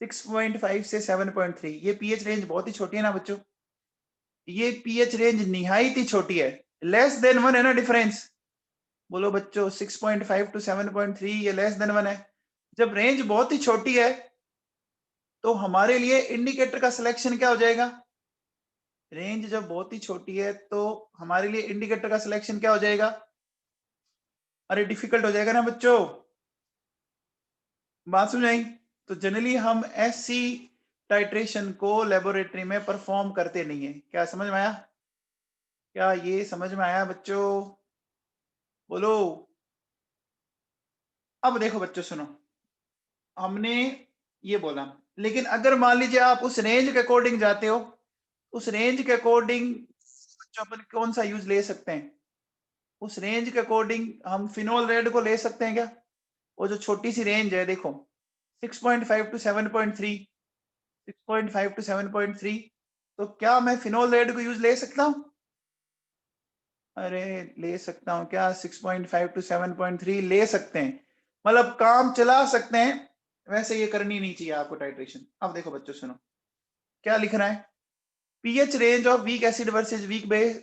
6.5 से 7.3। ये पीएच रेंज बहुत ही छोटी है ना बच्चों। ये पीएच रेंज निहायत ही छोटी है, लेस देन 1 है ना डिफरेंस। बोलो बच्चों 6.5 to 7.3 ये लेस देन 1 है। जब रेंज बहुत ही छोटी है तो हमारे लिए इंडिकेटर का सिलेक्शन क्या हो जाएगा? रेंज जब बहुत ही छोटी है तो हमारे लिए इंडिकेटर का सिलेक्शन क्या हो जाएगा? अरे डिफिकल्ट हो जाएगा ना बच्चों। बात समझ आई? तो जनरली हम ऐसी टाइट्रेशन को लेबोरेटरी में परफॉर्म करते नहीं है। क्या समझ में आया? क्या ये समझ में आया बच्चों? बोलो। अब देखो बच्चों सुनो, हमने ये बोला, लेकिन अगर मान लीजिए आप उस रेंज के अकॉर्डिंग जाते हो, उस रेंज के अकॉर्डिंग अपन कौन सा यूज ले सकते हैं? उस रेंज के अकॉर्डिंग हम फिनोल रेड को ले सकते हैं क्या? वो जो छोटी सी रेंज है देखो, 6.5 to 7.3, 6.5 to 7.3, तो क्या मैं फिनोल रेड को यूज ले सकता हूँ? अरे ले सकता हूँ क्या? 6.5 to 7.3 ले सकते हैं, मतलब काम चला सकते हैं। वैसे ये करनी नहीं चाहिए आपको टाइट्रेशन। अब देखो बच्चों सुनो, क्या लिख रहा है? PH range of weak acid versus weak base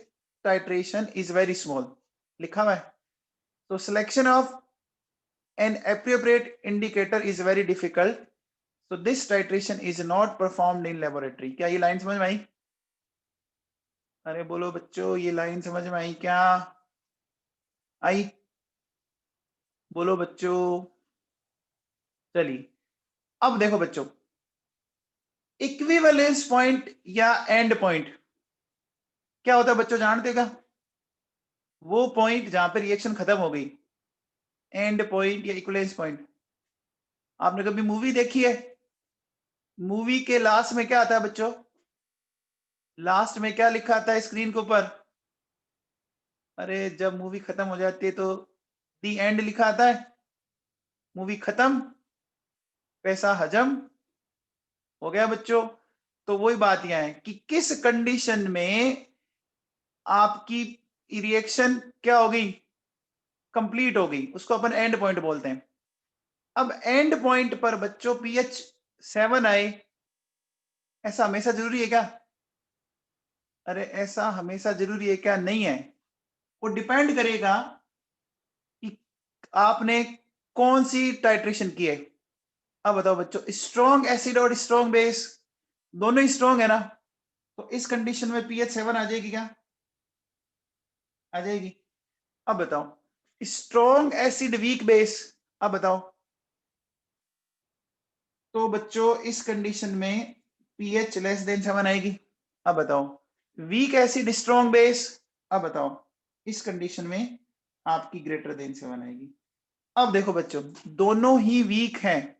titration is very small, लिखा हुआ है। तो selection of an appropriate indicator is very difficult, so this titration is not performed in laboratory। क्या ये लाइन समझ में आई? अरे बोलो बच्चों, ये लाइन समझ में आई क्या? आई? बोलो बच्चों। चलिए अब देखो बच्चों, इक्विवेलेंस पॉइंट या एंड पॉइंट क्या होता है बच्चों, जानते क्या? वो पॉइंट जहां पे रिएक्शन खत्म हो गई, एंड पॉइंट या इक्विवेलेंस पॉइंट। आपने कभी मूवी देखी है? मूवी के लास्ट में क्या आता है बच्चों? लास्ट में क्या लिखा आता है स्क्रीन के ऊपर? अरे जब मूवी खत्म हो जाती है तो दी एंड लिखा आता है। मूवी खत्म, पैसा हजम हो गया बच्चों। तो वही बात यहां है कि किस कंडीशन में आपकी रिएक्शन क्या होगी, कंप्लीट हो गई, उसको अपन एंड पॉइंट बोलते हैं। अब एंड पॉइंट पर बच्चों पीएच 7 आए, ऐसा हमेशा जरूरी है क्या? अरे ऐसा हमेशा जरूरी है क्या? नहीं है। वो डिपेंड करेगा कि आपने कौन सी टाइट्रेशन की है। अब बताओ बच्चों, स्ट्रॉन्ग एसिड और स्ट्रॉन्ग बेस दोनों ही स्ट्रॉन्ग है ना, तो इस कंडीशन में पीएच 7 आ जाएगी क्या? आ जाएगी। अब बताओ, स्ट्रॉन्ग एसिड वीक बेस, अब बताओ। तो बच्चों इस कंडीशन में पीएच लेस देन 7 आएगी। अब बताओ, वीक एसिड स्ट्रॉन्ग बेस, अब बताओ इस कंडीशन में आपकी ग्रेटर देन 7 आएगी। अब देखो बच्चों, दोनों ही वीक हैं,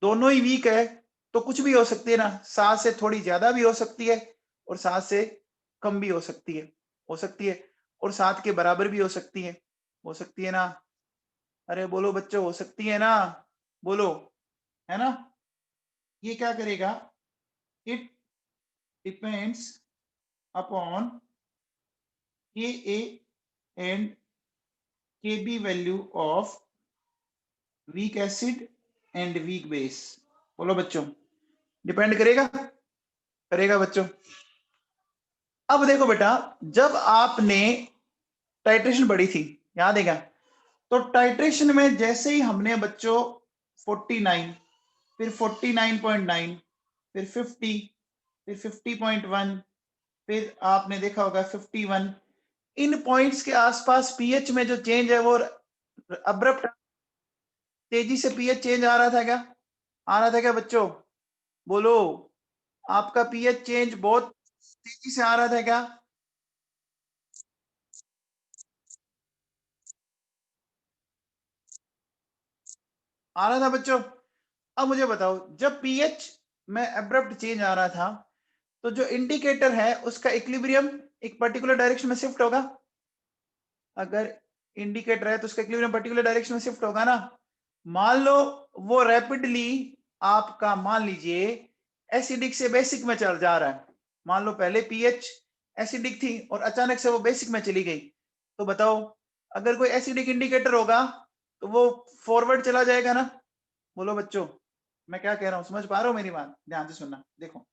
दोनों ही वीक है, तो कुछ भी हो सकती है ना, 7 से थोड़ी ज्यादा भी हो सकती है और 7 से कम भी हो सकती है, हो सकती है, और 7 के बराबर भी हो सकती है, हो सकती है ना? अरे बोलो बच्चों, हो सकती है ना? बोलो, है ना? ये क्या करेगा, it depends upon K A and K B value of weak acid and weak base. बोलो बच्चों, डिपेंड करेगा, करेगा बच्चों। अब देखो बेटा, जब आपने टाइट्रेशन बढ़ी थी, याद है क्या? तो टाइट्रेशन में जैसे ही हमने बच्चों 49, फिर 49.9, फिर 50, फिर 50.1, फिर आपने देखा होगा 51, इन पॉइंट्स के आसपास पीएच में जो चेंज है वो अब्रप्ट, तेजी से पीएच चेंज आ रहा था क्या? आ रहा था क्या बच्चों? बोलो, आपका पीएच चेंज बहुत तेजी से आ रहा था क्या? आ रहा था बच्चों। अब मुझे बताओ, जब पीएच में अब्रप्ट चेंज आ रहा था, तो जो इंडिकेटर है उसका इक्विलिब्रियम एक पर्टिकुलर डायरेक्शन में शिफ्ट होगा। अगर इंडिकेटर है तो उसका इक्विलिब्रियम पर्टिकुलर डायरेक्शन में शिफ्ट होगा ना। मान लो वो रैपिडली आपका, मान लीजिए एसिडिक से बेसिक में चल जा रहा है, मान लो पहले पीएच एसिडिक थी और अचानक से वो बेसिक में चली गई, तो बताओ, अगर कोई एसिडिक इंडिकेटर होगा तो वो फॉरवर्ड चला जाएगा ना। बोलो बच्चों, मैं क्या कह रहा हूँ, समझ पा रहे हो मेरी बात? ध्यान से सुनना। देखो,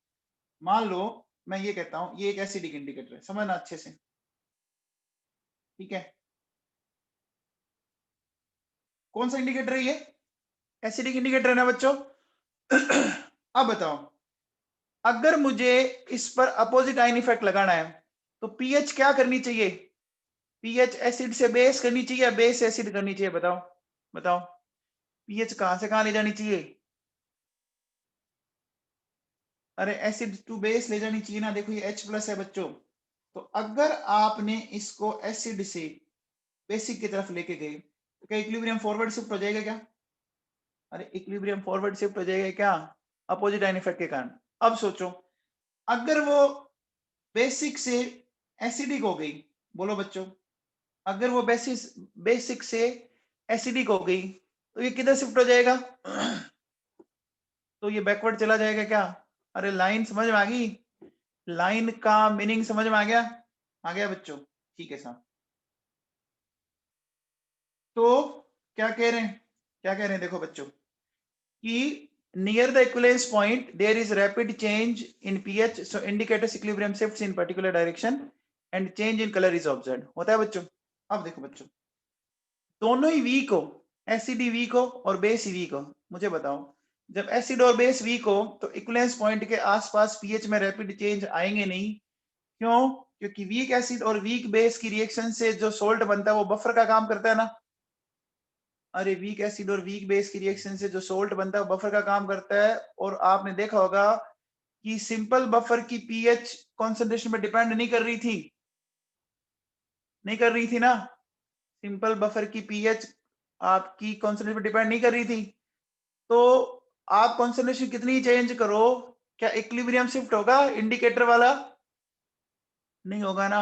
मान लो मैं ये कहता हूँ ये एक एसिडिक इंडिकेटर है, समझना अच्छे से, ठीक है? कौन सा इंडिकेटर है ये? एसिडिक इंडिकेटर है ना बच्चों। अब बताओ, अगर मुझे इस पर अपोजिट आयन इफेक्ट लगाना है तो पीएच क्या करनी चाहिए? पीएच एसिड से बेस करनी चाहिए या बेस से एसिड करनी चाहिए? बताओ, बताओ, पीएच कहां से कहां ले जानी चाहिए? अरे एसिड टू बेस ले जानी चाहिए ना। देखो ये H प्लस है बच्चों, तो अगर आपने इसको एसिड से बेसिक की तरफ लेके गए तो क्या इक्विलिब्रियम फॉरवर्ड शिफ्ट हो जाएगा क्या? अरे इक्विलिब्रियम फॉरवर्ड शिफ्ट हो जाएगा क्या, अपोजिट आयन इफेक्ट के कारण? अब सोचो, अगर वो बेसिक से एसिडिक हो गई, बोलो बच्चों, अगर वो बेसिक से एसिडिक हो गई तो ये किधर शिफ्ट हो जाएगा? तो ये बैकवर्ड चला जाएगा क्या? अरे लाइन समझ में आ गई? लाइन का मीनिंग समझ में आ गया? आ गया बच्चों? ठीक है साहब। तो क्या कह रहे हैं, क्या कह रहे हैं, देखो बच्चों कि near the equivalence point there is rapid change in pH, so indicators equilibrium shifts in particular direction and change in color is observed। होता है बच्चों। अब देखो बच्चों, दोनों ही वीक हो, एसिड ही वीक हो और बेस ही वीक हो, मुझे बताओ, जब एसिड और बेस वीक हो तो इक्विवेलेंस पॉइंट के आसपास पीएच में रैपिड चेंज आएंगे नहीं। क्यों? क्योंकि वीक एसिड और वीक बेस की रिएक्शन से जो सोल्ट बनता है वो बफर का काम करता है ना। अरे वीक एसिड और वीक बेस की रिएक्शन से जो सोल्ट बनता है बफर का काम करता है, और आपने देखा होगा कि सिंपल बफर की पीएच कॉन्सेंट्रेशन पे डिपेंड नहीं कर रही थी, नहीं कर रही थी ना। सिंपल बफर की पीएच आपकी कॉन्सेंट्रेशन पे डिपेंड नहीं कर रही थी, तो आप कॉन्सेंट्रेशन कितनी चेंज करो, क्या इक्विलिब्रियम शिफ्ट होगा इंडिकेटर वाला? नहीं होगा ना,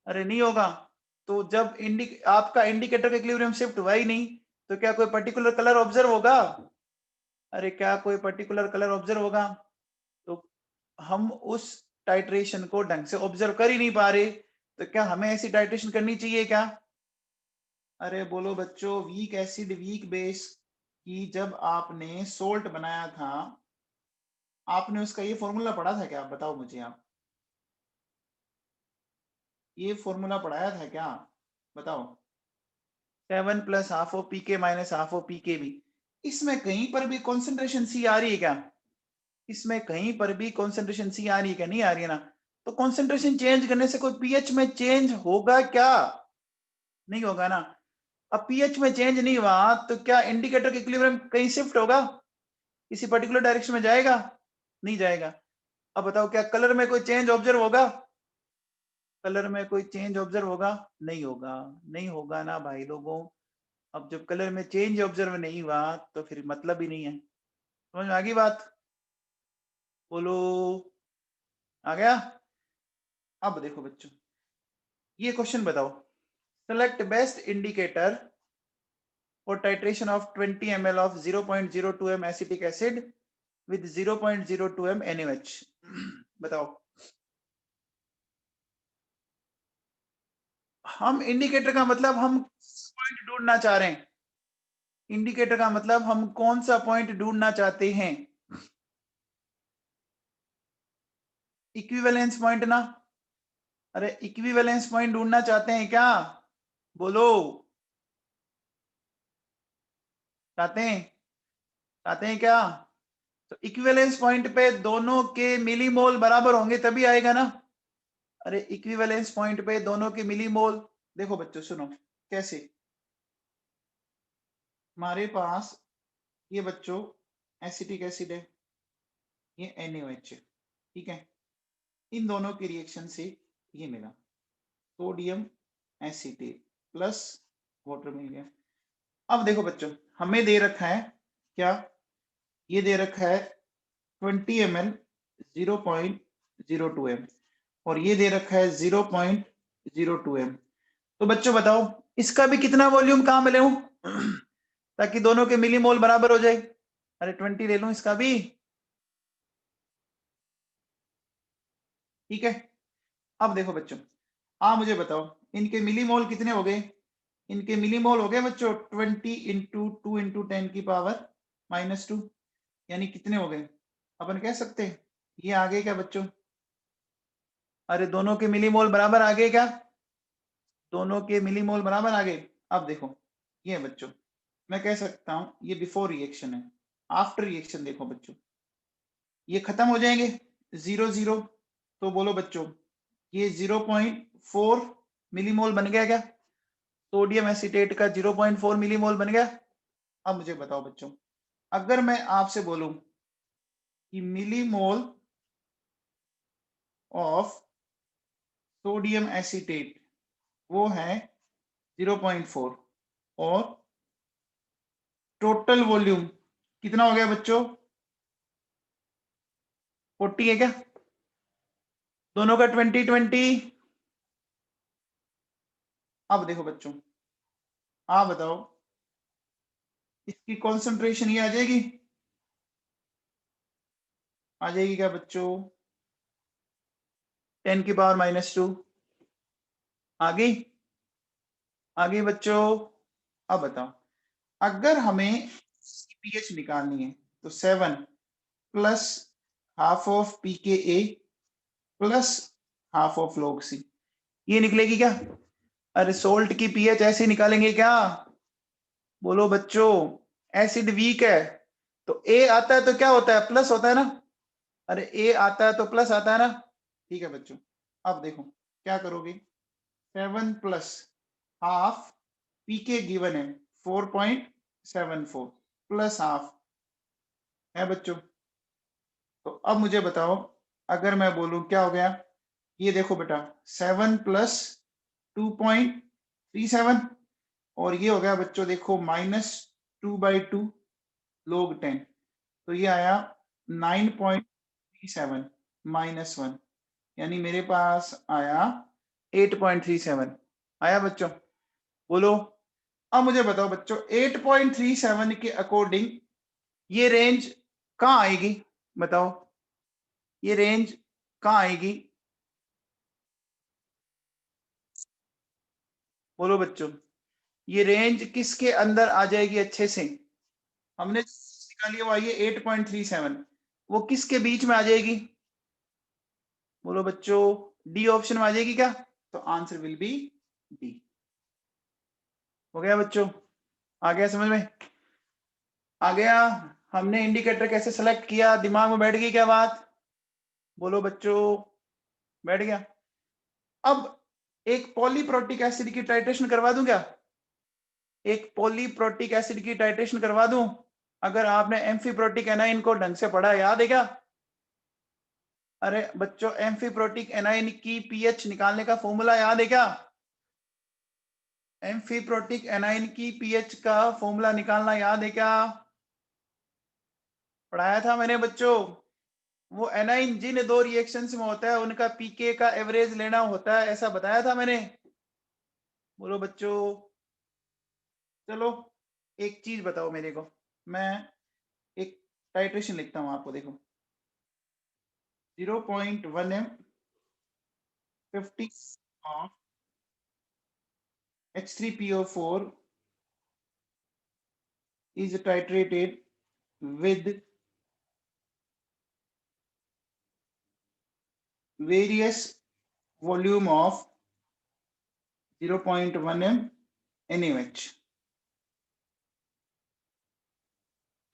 अरे नहीं होगा। तो जब आपका इंडिकेटर का इक्विलिब्रियम शिफ्ट हुआ ही नहीं, तो क्या कोई पर्टिकुलर कलर ऑब्जर्व होगा? अरे क्या कोई पर्टिकुलर कलर ऑब्जर्व होगा? तो हम उस टाइट्रेशन को ढंग से ऑब्जर्व कर ही नहीं पा रहे, तो क्या हमें ऐसी टाइट्रेशन करनी चाहिए क्या? अरे बोलो बच्चों, वीक एसिड वीक बेस की जब आपने सोल्ट बनाया था, आपने उसका ये फॉर्मूला पढ़ा था क्या? बताओ मुझे आप, ये फॉर्मूला पढ़ाया था क्या? बताओ। 7 प्लस हाफ ऑफ पी के माइनस हाफ ऑफ पी के बी। इसमें कहीं पर भी कॉन्सेंट्रेशन सी आ रही है क्या? इसमें कहीं पर भी कॉन्सेंट्रेशन सी आ रही है क्या? नहीं आ रही है ना। तो कॉन्सेंट्रेशन चेंज करने से कोई पीएच में चेंज होगा क्या? नहीं होगा ना। अब पीएच में चेंज नहीं हुआ तो क्या इंडिकेटर के इक्विलिब्रियम कहीं शिफ्ट होगा, किसी पर्टिकुलर डायरेक्शन में जाएगा? नहीं जाएगा। अब बताओ, क्या कलर में कोई चेंज ऑब्जर्व होगा? कलर में कोई चेंज ऑब्जर्व होगा? नहीं होगा, नहीं होगा ना भाई लोगों। अब जब कलर में चेंज ऑब्जर्व नहीं हुआ तो फिर मतलब ही नहीं है। समझ में आ गई बात? बोलो, आ गया? अब देखो बच्चों, ये क्वेश्चन बताओ, select best indicator for titration of 20 ml of 0.02 m acetic acid with 0.02 m NaOH। बताओ। हम इंडिकेटर का मतलब हम पॉइंट ढूंढना चाह रहे हैं, इंडिकेटर का मतलब हम कौन सा पॉइंट ढूंढना चाहते हैं? इक्विवेलेंस पॉइंट ना। अरे इक्विवेलेंस पॉइंट ढूंढना चाहते हैं क्या? बोलो, चाहते हैं? चाहते हैं क्या? तो इक्विवेलेंस पॉइंट पे दोनों के मिलीमोल बराबर होंगे तभी आएगा ना। अरे इक्विवेलेंस पॉइंट पे दोनों के मिलीमोल, देखो बच्चों सुनो कैसे। हमारे पास ये बच्चों एसिटिक एसिड है, ये NaOH है, ठीक है। इन दोनों की रिएक्शन से ये मिला सोडियम एसिटेट प्लस वाटर मिल गया। अब देखो बच्चों, हमें दे रखा है क्या? ये दे रखा है 20 ml 0.02 m, और ये दे रखा है 0.02 m। तो बच्चों बताओ, इसका भी कितना वॉल्यूम कहाँ मिले हूं ताकि दोनों के मिलीमोल बराबर हो जाए? अरे 20 ले लूं इसका भी, ठीक है। अब देखो बच्चों, मुझे बताओ इनके मिलीमोल कितने हो गए? इनके मिलीमोल हो गए बच्चों 20 इंटू 2 इंटू 10 की पावर -2, यानी कितने हो गए? अपन कह सकते हैं ये आ गए क्या बच्चों? अरे दोनों के मिलीमोल बराबर आ गए क्या? दोनों के मिलीमोल बराबर आ गए। अब देखो ये बच्चों, मैं कह सकता हूं ये बिफोर रिएक्शन है। आफ्टर रिएक्शन देखो बच्चों, ये खत्म हो जाएंगे 0 0। तो बोलो बच्चों, ये 0.4 मिलीमोल बन गया क्या? सोडियम एसिटेट का 0.4 मिलीमोल बन गया। अब मुझे बताओ बच्चों, अगर मैं आपसे बोलूं कि मिलीमोल ऑफ सोडियम एसिटेट वो है 0.4, और टोटल वॉल्यूम कितना हो गया बच्चों? 40 है क्या? दोनों का 20-20। अब देखो बच्चों, आप बताओ इसकी कॉन्सेंट्रेशन ये आ जाएगी? आ जाएगी क्या बच्चों? 10 की पावर -2 आ गई? आ गई बच्चों? अब बताओ, अगर हमें पीएच निकालनी है तो 7 plus half of P K A plus half of log सी, ये निकलेगी क्या? अरे सोल्ट की पीएच ऐसे निकालेंगे क्या? बोलो बच्चों, एसिड वीक है तो ए आता है तो क्या होता है? प्लस होता है ना। अरे ए आता है तो प्लस आता है ना, ठीक है बच्चों। अब देखो क्या करोगे, 7 प्लस हाफ पी के गिवन है 4.74 प्लस हाफ है बच्चों। तो अब मुझे बताओ, अगर मैं बोलूं क्या हो गया, ये देखो बेटा 7 प्लस 2.37 और ये हो गया बच्चों देखो -2/2 log 10, तो ये आया 9.37 -1, यानी मेरे पास आया 8.37 आया बच्चों। बोलो अब मुझे बताओ बच्चों 8.37 के अकॉर्डिंग ये रेंज कहाँ आएगी, बताओ ये रेंज कहाँ आएगी, बोलो बच्चों ये रेंज किसके अंदर आ जाएगी अच्छे से। हमने निकाली वो आई है 8.37, वो किसके बीच में आ जाएगी, बोलो बच्चों डी ऑप्शन में आ जाएगी क्या, तो आंसर विल बी डी। हो गया बच्चों, आ गया समझ में, आ गया। हमने इंडिकेटर कैसे सेलेक्ट किया, दिमाग में बैठ गई क्या बात, बोलो बच्चों बैठ गया। अब एक पॉलीप्रोटिक एसिड की टाइट्रेशन करवा दूं क्या, एक पॉलीप्रोटिक एसिड की टाइट्रेशन करवा दूं, अगर आपने एम्फीप्रोटिक एनाइन को ढंग से पढ़ा याद है क्या। अरे बच्चों एम्फीप्रोटिक एनाइन की पीएच निकालने का फॉर्मूला याद है क्या, एम्फीप्रोटिक एनाइन की पीएच का फॉर्मूला निकालना याद है क्या, पढ़ाया था मैंने बच्चों। वो एनाइन जिन दो रिएक्शंस में होता है उनका पीके का एवरेज लेना होता है, ऐसा बताया था मैंने, बोलो बच्चों। चलो एक चीज बताओ मेरे को, मैं एक टाइट्रेशन लिखता हूं आपको, देखो 0.1 m 50 of H3PO4 is titrated with various volume of 0.1 m NaOH.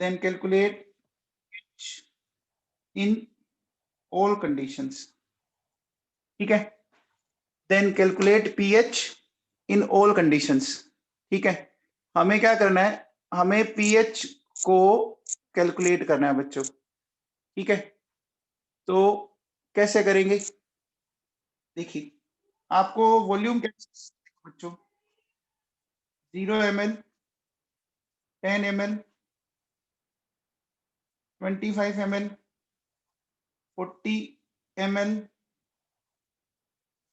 Then calculate in all conditions, ठीक है, then calculate pH in all conditions, ठीक है। हमें क्या करना है, हमें पीएच को कैलकुलेट करना है बच्चों, ठीक है। तो कैसे करेंगे, देखिए आपको वॉल्यूम कैसे बच्चों, 0 ml 10 ml 25 ml 40 ml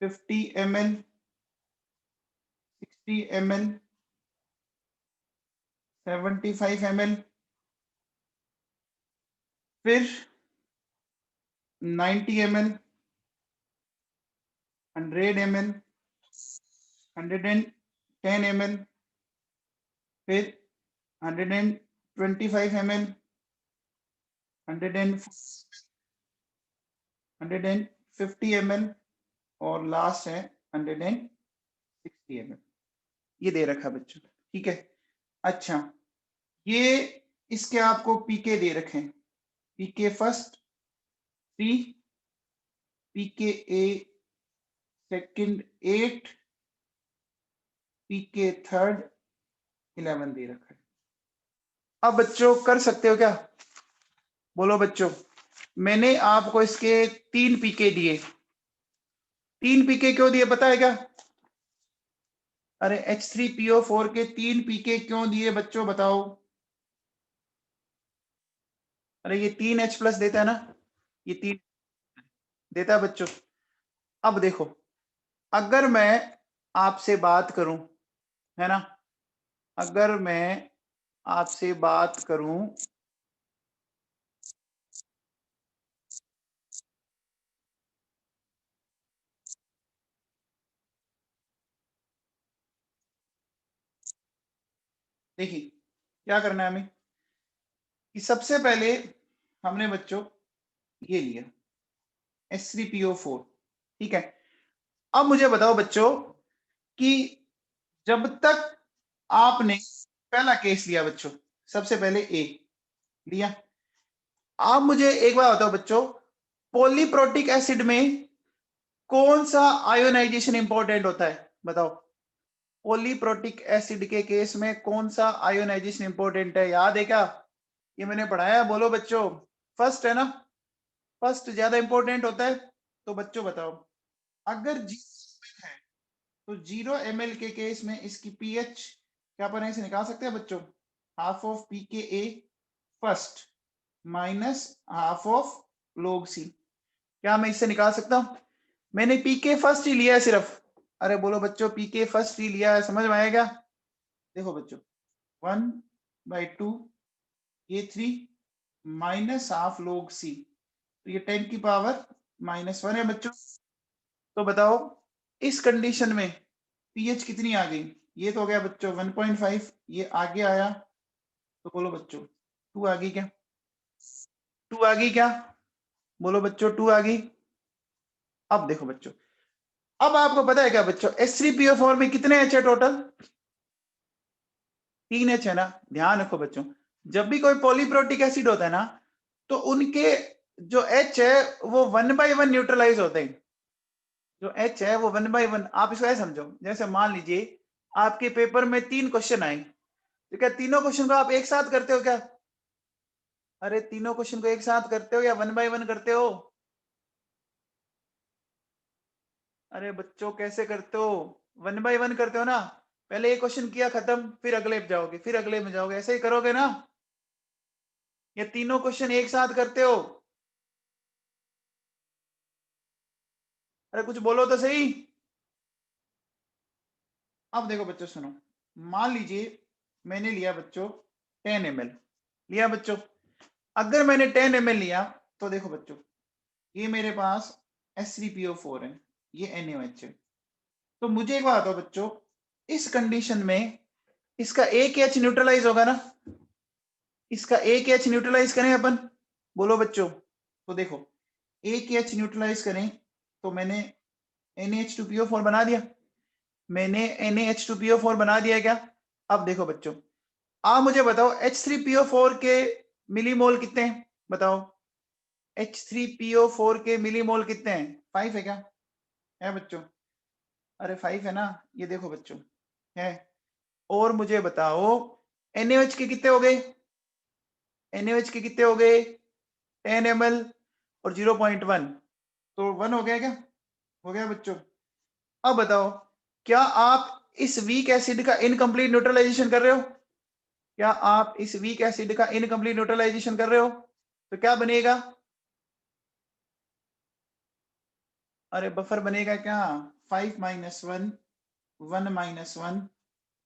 50 ml 60 ml 75 ml फिर 90 ml 100 ml 110 ml फिर 125 ml 150 ml और लास्ट है 160 ml, ये दे रखा बच्चों, ठीक है। अच्छा ये इसके आपको पीके दे रखे हैं, पीके first 3, PK A second 8, PK third 11 दे रखा है। अब बच्चों कर सकते हो क्या, बोलो बच्चों, मैंने आपको इसके 3 पीके दिए, 3 पीके क्यों दिए पता है क्या, अरे H3PO4 के 3 पीके क्यों दिए बच्चों बताओ, अरे ये 3H+ देता है ना, ये 3 देता है बच्चों। अब देखो अगर मैं आपसे बात करूं, है ना, अगर मैं आपसे बात करूं देखिए क्या करना है हमें, कि सबसे पहले हमने बच्चों ये लिया H3PO4, ठीक है। अब मुझे बताओ बच्चों कि जब तक आपने पहला केस लिया बच्चों, सबसे पहले ए लिया, आप मुझे एक बार बताओ बच्चों पॉलीप्रोटिक एसिड में कौन सा आयोनाइजेशन इंपॉर्टेंट होता है बताओ, पॉलीप्रोटिक एसिड के केस में कौन सा आयोनाइजेशन इंपॉर्टेंट है, याद है क्या? ये मैंने पढ़ाया, बोलो बच्चों। फर्स्ट है ना, फर्स्ट ज्यादा इंपॉर्टेंट होता है। तो बच्चों बताओ, अगर है तो 0 ml के केस में इसकी पीएच क्या अपन ऐसे निकाल सकते हैं बच्चों? Half of P K A first minus half of log C. क्या मैं इससे निकाल सकता हूं? मैंने पी के फर्स्ट ही लिया है सिर्फ। अरे बोलो बच्चों, पी के फर्स्ट ही लिया है, समझ में आएगा? देखो बच्चों, 1/2 ये 3 माइनस हाफ log सी, तो ये 10 की पावर -1 है बच्चों। तो बताओ इस कंडीशन में पीएच कितनी आ गई? ये तो हो गया बच्चों 1.5, ये आगे आया तो बोलो बच्चों 2 आ गई क्या? 2 आ गई क्या? बोलो बच्चों 2 आ गई। अब देखो बच्चों, अब आपको पता है क्या बच्चों, H3PO4 में कितने H है टोटल? 3 H है ना। ध्यान रखो बच्चों, जब भी कोई पॉलीप्रोटिक एसिड होता है ना, तो उनके जो H है वो 1 by 1 न्यूट्रलाइज होते हैं। जो H है वो 1 by 1, आप इसको ऐसे समझो, जैसे मान लीजिए आपके पेपर में 3 क्वेश्चन आए, तो क्या तीनों क्वेश्चन को आप एक साथ करते हो क्या? अरे तीनों क्वेश्चन को एक साथ करते हो या 1 by 1 करते हो? अरे बच्चों कैसे करते हो? 1 by 1 करते हो ना। पहले एक क्वेश्चन किया खत्म, फिर अगले पे जाओगे, फिर अगले में जाओगे, ऐसे ही करोगे ना? ये तीनों क्वेश्चन एक साथ करते हो? अरे कुछ बोलो तो सही। अब देखो बच्चों सुनो, मान लीजिए मैंने लिया बच्चों 10 ml लिया बच्चों। अगर मैंने 10 ml लिया तो देखो बच्चों, ये मेरे पास H3PO4 है, ये NaOH है। तो मुझे एक बात बताओ बच्चों, इस कंडीशन में इसका एक H न्यूट्रलाइज होगा ना? इसका एक H न्यूट्रलाइज करें अपन, बोलो बच्चों। तो देखो एक H न्यूट्रलाइज करें तो मैंने NaH2PO4 बना दिया, मैंने NaH2PO4 बना दिया क्या? अब देखो बच्चों, आप मुझे बताओ H3PO4 के मिलीमोल कितने हैं? बताओ H3PO4 के मिलीमोल कितने हैं? 5 है क्या? है बच्चों? अरे 5 है ना, ये देखो बच्चों है। और मुझे बताओ NaOH के कितने हो गए? NaOH के कितने हो गए? 10 ml और 0.1, तो 1 हो गया क्या? हो गया बच्चों। अब बताओ, क्या आप इस वीक एसिड का इनकम्प्लीट न्यूट्रलाइजेशन कर रहे हो? क्या आप इस वीक एसिड का इनकम्प्लीट न्यूट्रलाइजेशन कर रहे हो? तो क्या बनेगा? अरे बफर बनेगा क्या? 5 - 1 1 - 1,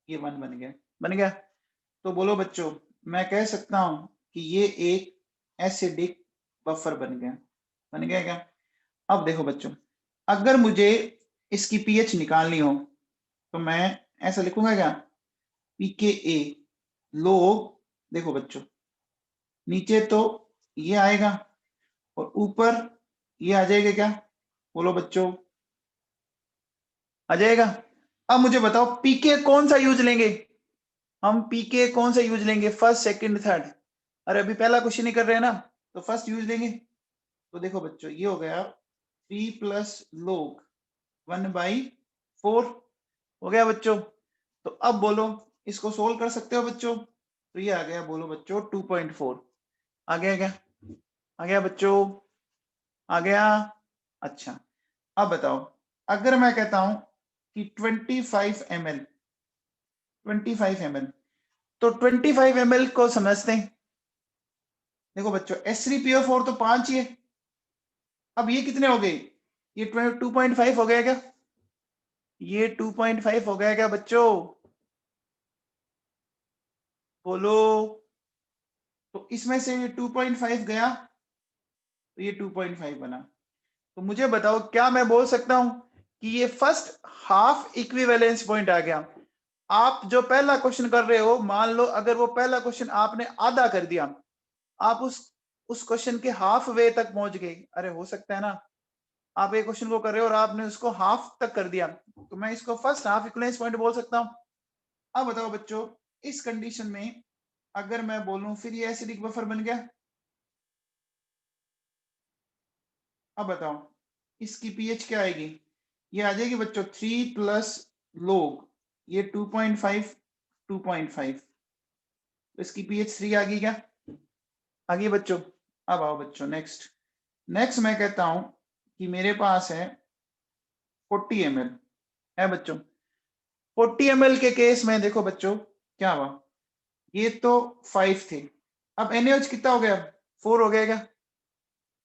ये 1 बन गया, बन गया। तो बोलो बच्चों, मैं कह सकता हूं कि ये एक एसिडिक बफर बन गया, बन गया क्या? अब देखो बच्चों, अगर मुझे इसकी पीएच निकालनी हो तो मैं ऐसा लिखूंगा क्या? pKa लोग, देखो बच्चों नीचे तो ये आएगा और ऊपर ये आ जाएगा क्या? बोलो बच्चों, आ जाएगा। अब मुझे बताओ पीके कौन सा यूज लेंगे? हम पीके कौन सा यूज लेंगे? First, second, third? अरे अभी पहला क्वेश्चन ही कर रहे हैं ना, तो फर्स्ट यूज लेंगे। तो देखो बच्चों, ये हो गया 3 प्लस log 1/4 हो गया बच्चों। तो अब बोलो इसको सोल्व कर सकते हो बच्चों? तो ये आ गया, बोलो बच्चों 2.4 आ गया क्या? आ गया बच्चों? आ गया। अच्छा, अब बताओ, अगर मैं कहता हूं कि 25 ml, 25 ml, तो 25 ml को समझते हैं। देखो बच्चों H3PO4 तो 5 ही है, अब ये कितने हो गए? ये 2.5 हो गया क्या? ये 2.5 हो गया क्या बच्चों? बोलो। तो इसमें से ये 2.5 गया तो ये 2.5 बना। तो मुझे बताओ, क्या मैं बोल सकता हूं कि ये फर्स्ट हाफ इक्विवेलेंस पॉइंट आ गया? आप जो पहला क्वेश्चन कर रहे हो, मान लो अगर वो पहला क्वेश्चन आपने आधा कर दिया, आप उस क्वेश्चन के हाफ वे तक पहुंच गए। अरे हो सकता है ना, आप एक क्वेश्चन को कर रहे हो और आपने उसको हाफ तक कर दिया, तो मैं इसको फर्स्ट हाफ इक्विवेलेंस पॉइंट बोल सकता हूं। अब बताओ बच्चों, इस कंडीशन में अगर मैं बोलूं फिर ये एसिडिक बफर बन गया। अब बताओ इसकी पीएच क्या आएगी? ये आ जाएगी बच्चों 3 प्लस log ये 2.5 2.5, तो इसकी pH 3 आ गई क्या? आ गई बच्चों। अब आओ बच्चों नेक्स्ट मैं कहता हूं कि मेरे पास है 40 ml है बच्चों। 40 ml के केस में देखो बच्चों क्या हुआ, ये तो 5 थे, अब NaOH कितना हो गया? 4 हो गया क्या?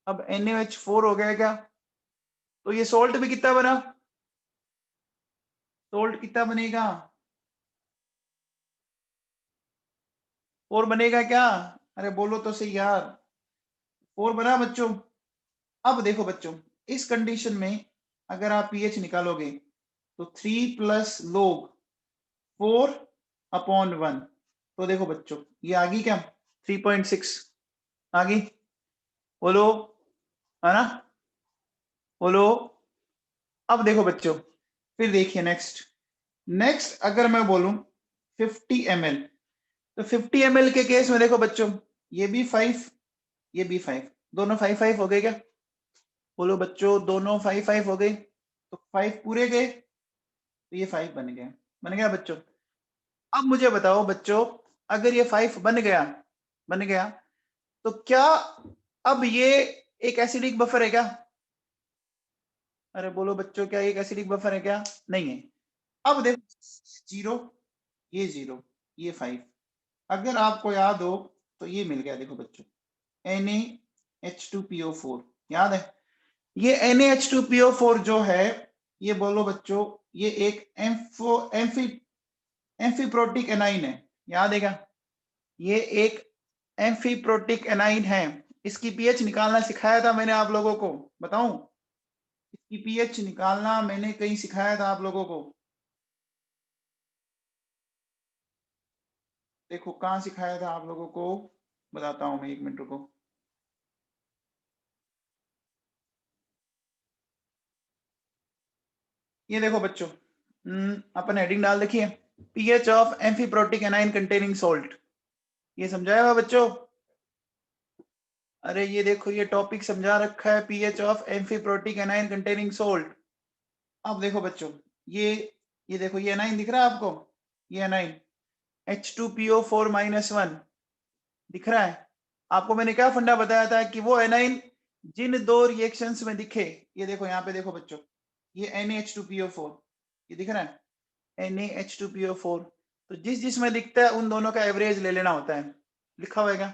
अब NaOH 4 हो गया क्या? तो ये सोल्ट भी कितना बना? सोल्ट कितना बनेगा? 4 बनेगा क्या? अरे बोलो तो सही यार, 4 बना बच्चों। अब देखो बच्चों, इस कंडीशन में अगर आप pH निकालोगे तो 3 प्लस लोग 4/1, तो देखो बच्चों ये आ गई क्या? 3.6 आ गई। बोलो, है ना? बोलो। अब देखो बच्चों, फिर देखिए नेक्स्ट अगर मैं बोलूं 50 ml, तो 50 ml के केस में देखो बच्चों, ये भी 5 ये भी 5, दोनों 5 हो गए क्या? बोलो बच्चों, दोनों 5 हो गए, तो 5 पूरे गए, तो ये 5 बन गया बच्चों। अब मुझे बताओ बच्चों, अगर ये 5 बन गया तो क्या अब ये एक एसिडिक बफर है क्या? अरे बोलो बच्चों, क्या एक एसिडिक बफर है क्या? नहीं है। अब देखो, 0 ये 0 ये 5, अगर आपको याद हो तो ये मिल गया, देखो बच्चों NaH2PO4 याद है? ये NaH2PO4 जो है, ये बोलो बच्चों, ये एक एम्फीप्रोटिक एनाइन है, याद है क्या? ये एक एम्फीप्रोटिक एनाइन है। इसकी पीएच निकालना सिखाया था मैंने आप लोगों को, बताऊं? इसकी पीएच निकालना मैंने कहीं सिखाया था आप लोगों को, देखो कहाँ सिखाया था आप लोगों को, बताता हूं मैं, 1 मिनट रुको। ये देखो बच्चों, अपन हेडिंग डाल देखिए, pH of amphiprotic A9 containing salt, ये समझाया हुआ बच्चों? अरे ये देखो, ये टॉपिक समझा रखा है, pH of amphiprotic A9 containing salt. अब देखो बच्चों, ये देखो, ये एनाइन दिख रहा है आपको? ये एनाइन H2PO4-1 दिख रहा है आपको? मैंने क्या फंडा बताया था कि वो एनाइन जिन दो रिएक्शंस में दिखे, ये देखो यहाँ पे देखो बच्चों, ये NaH2PO4, ये दिख रहा है NaH2PO4, तो जिस में दिखता है उन दोनों का एवरेज ले लेना होता है। लिखा हुआ है क्या?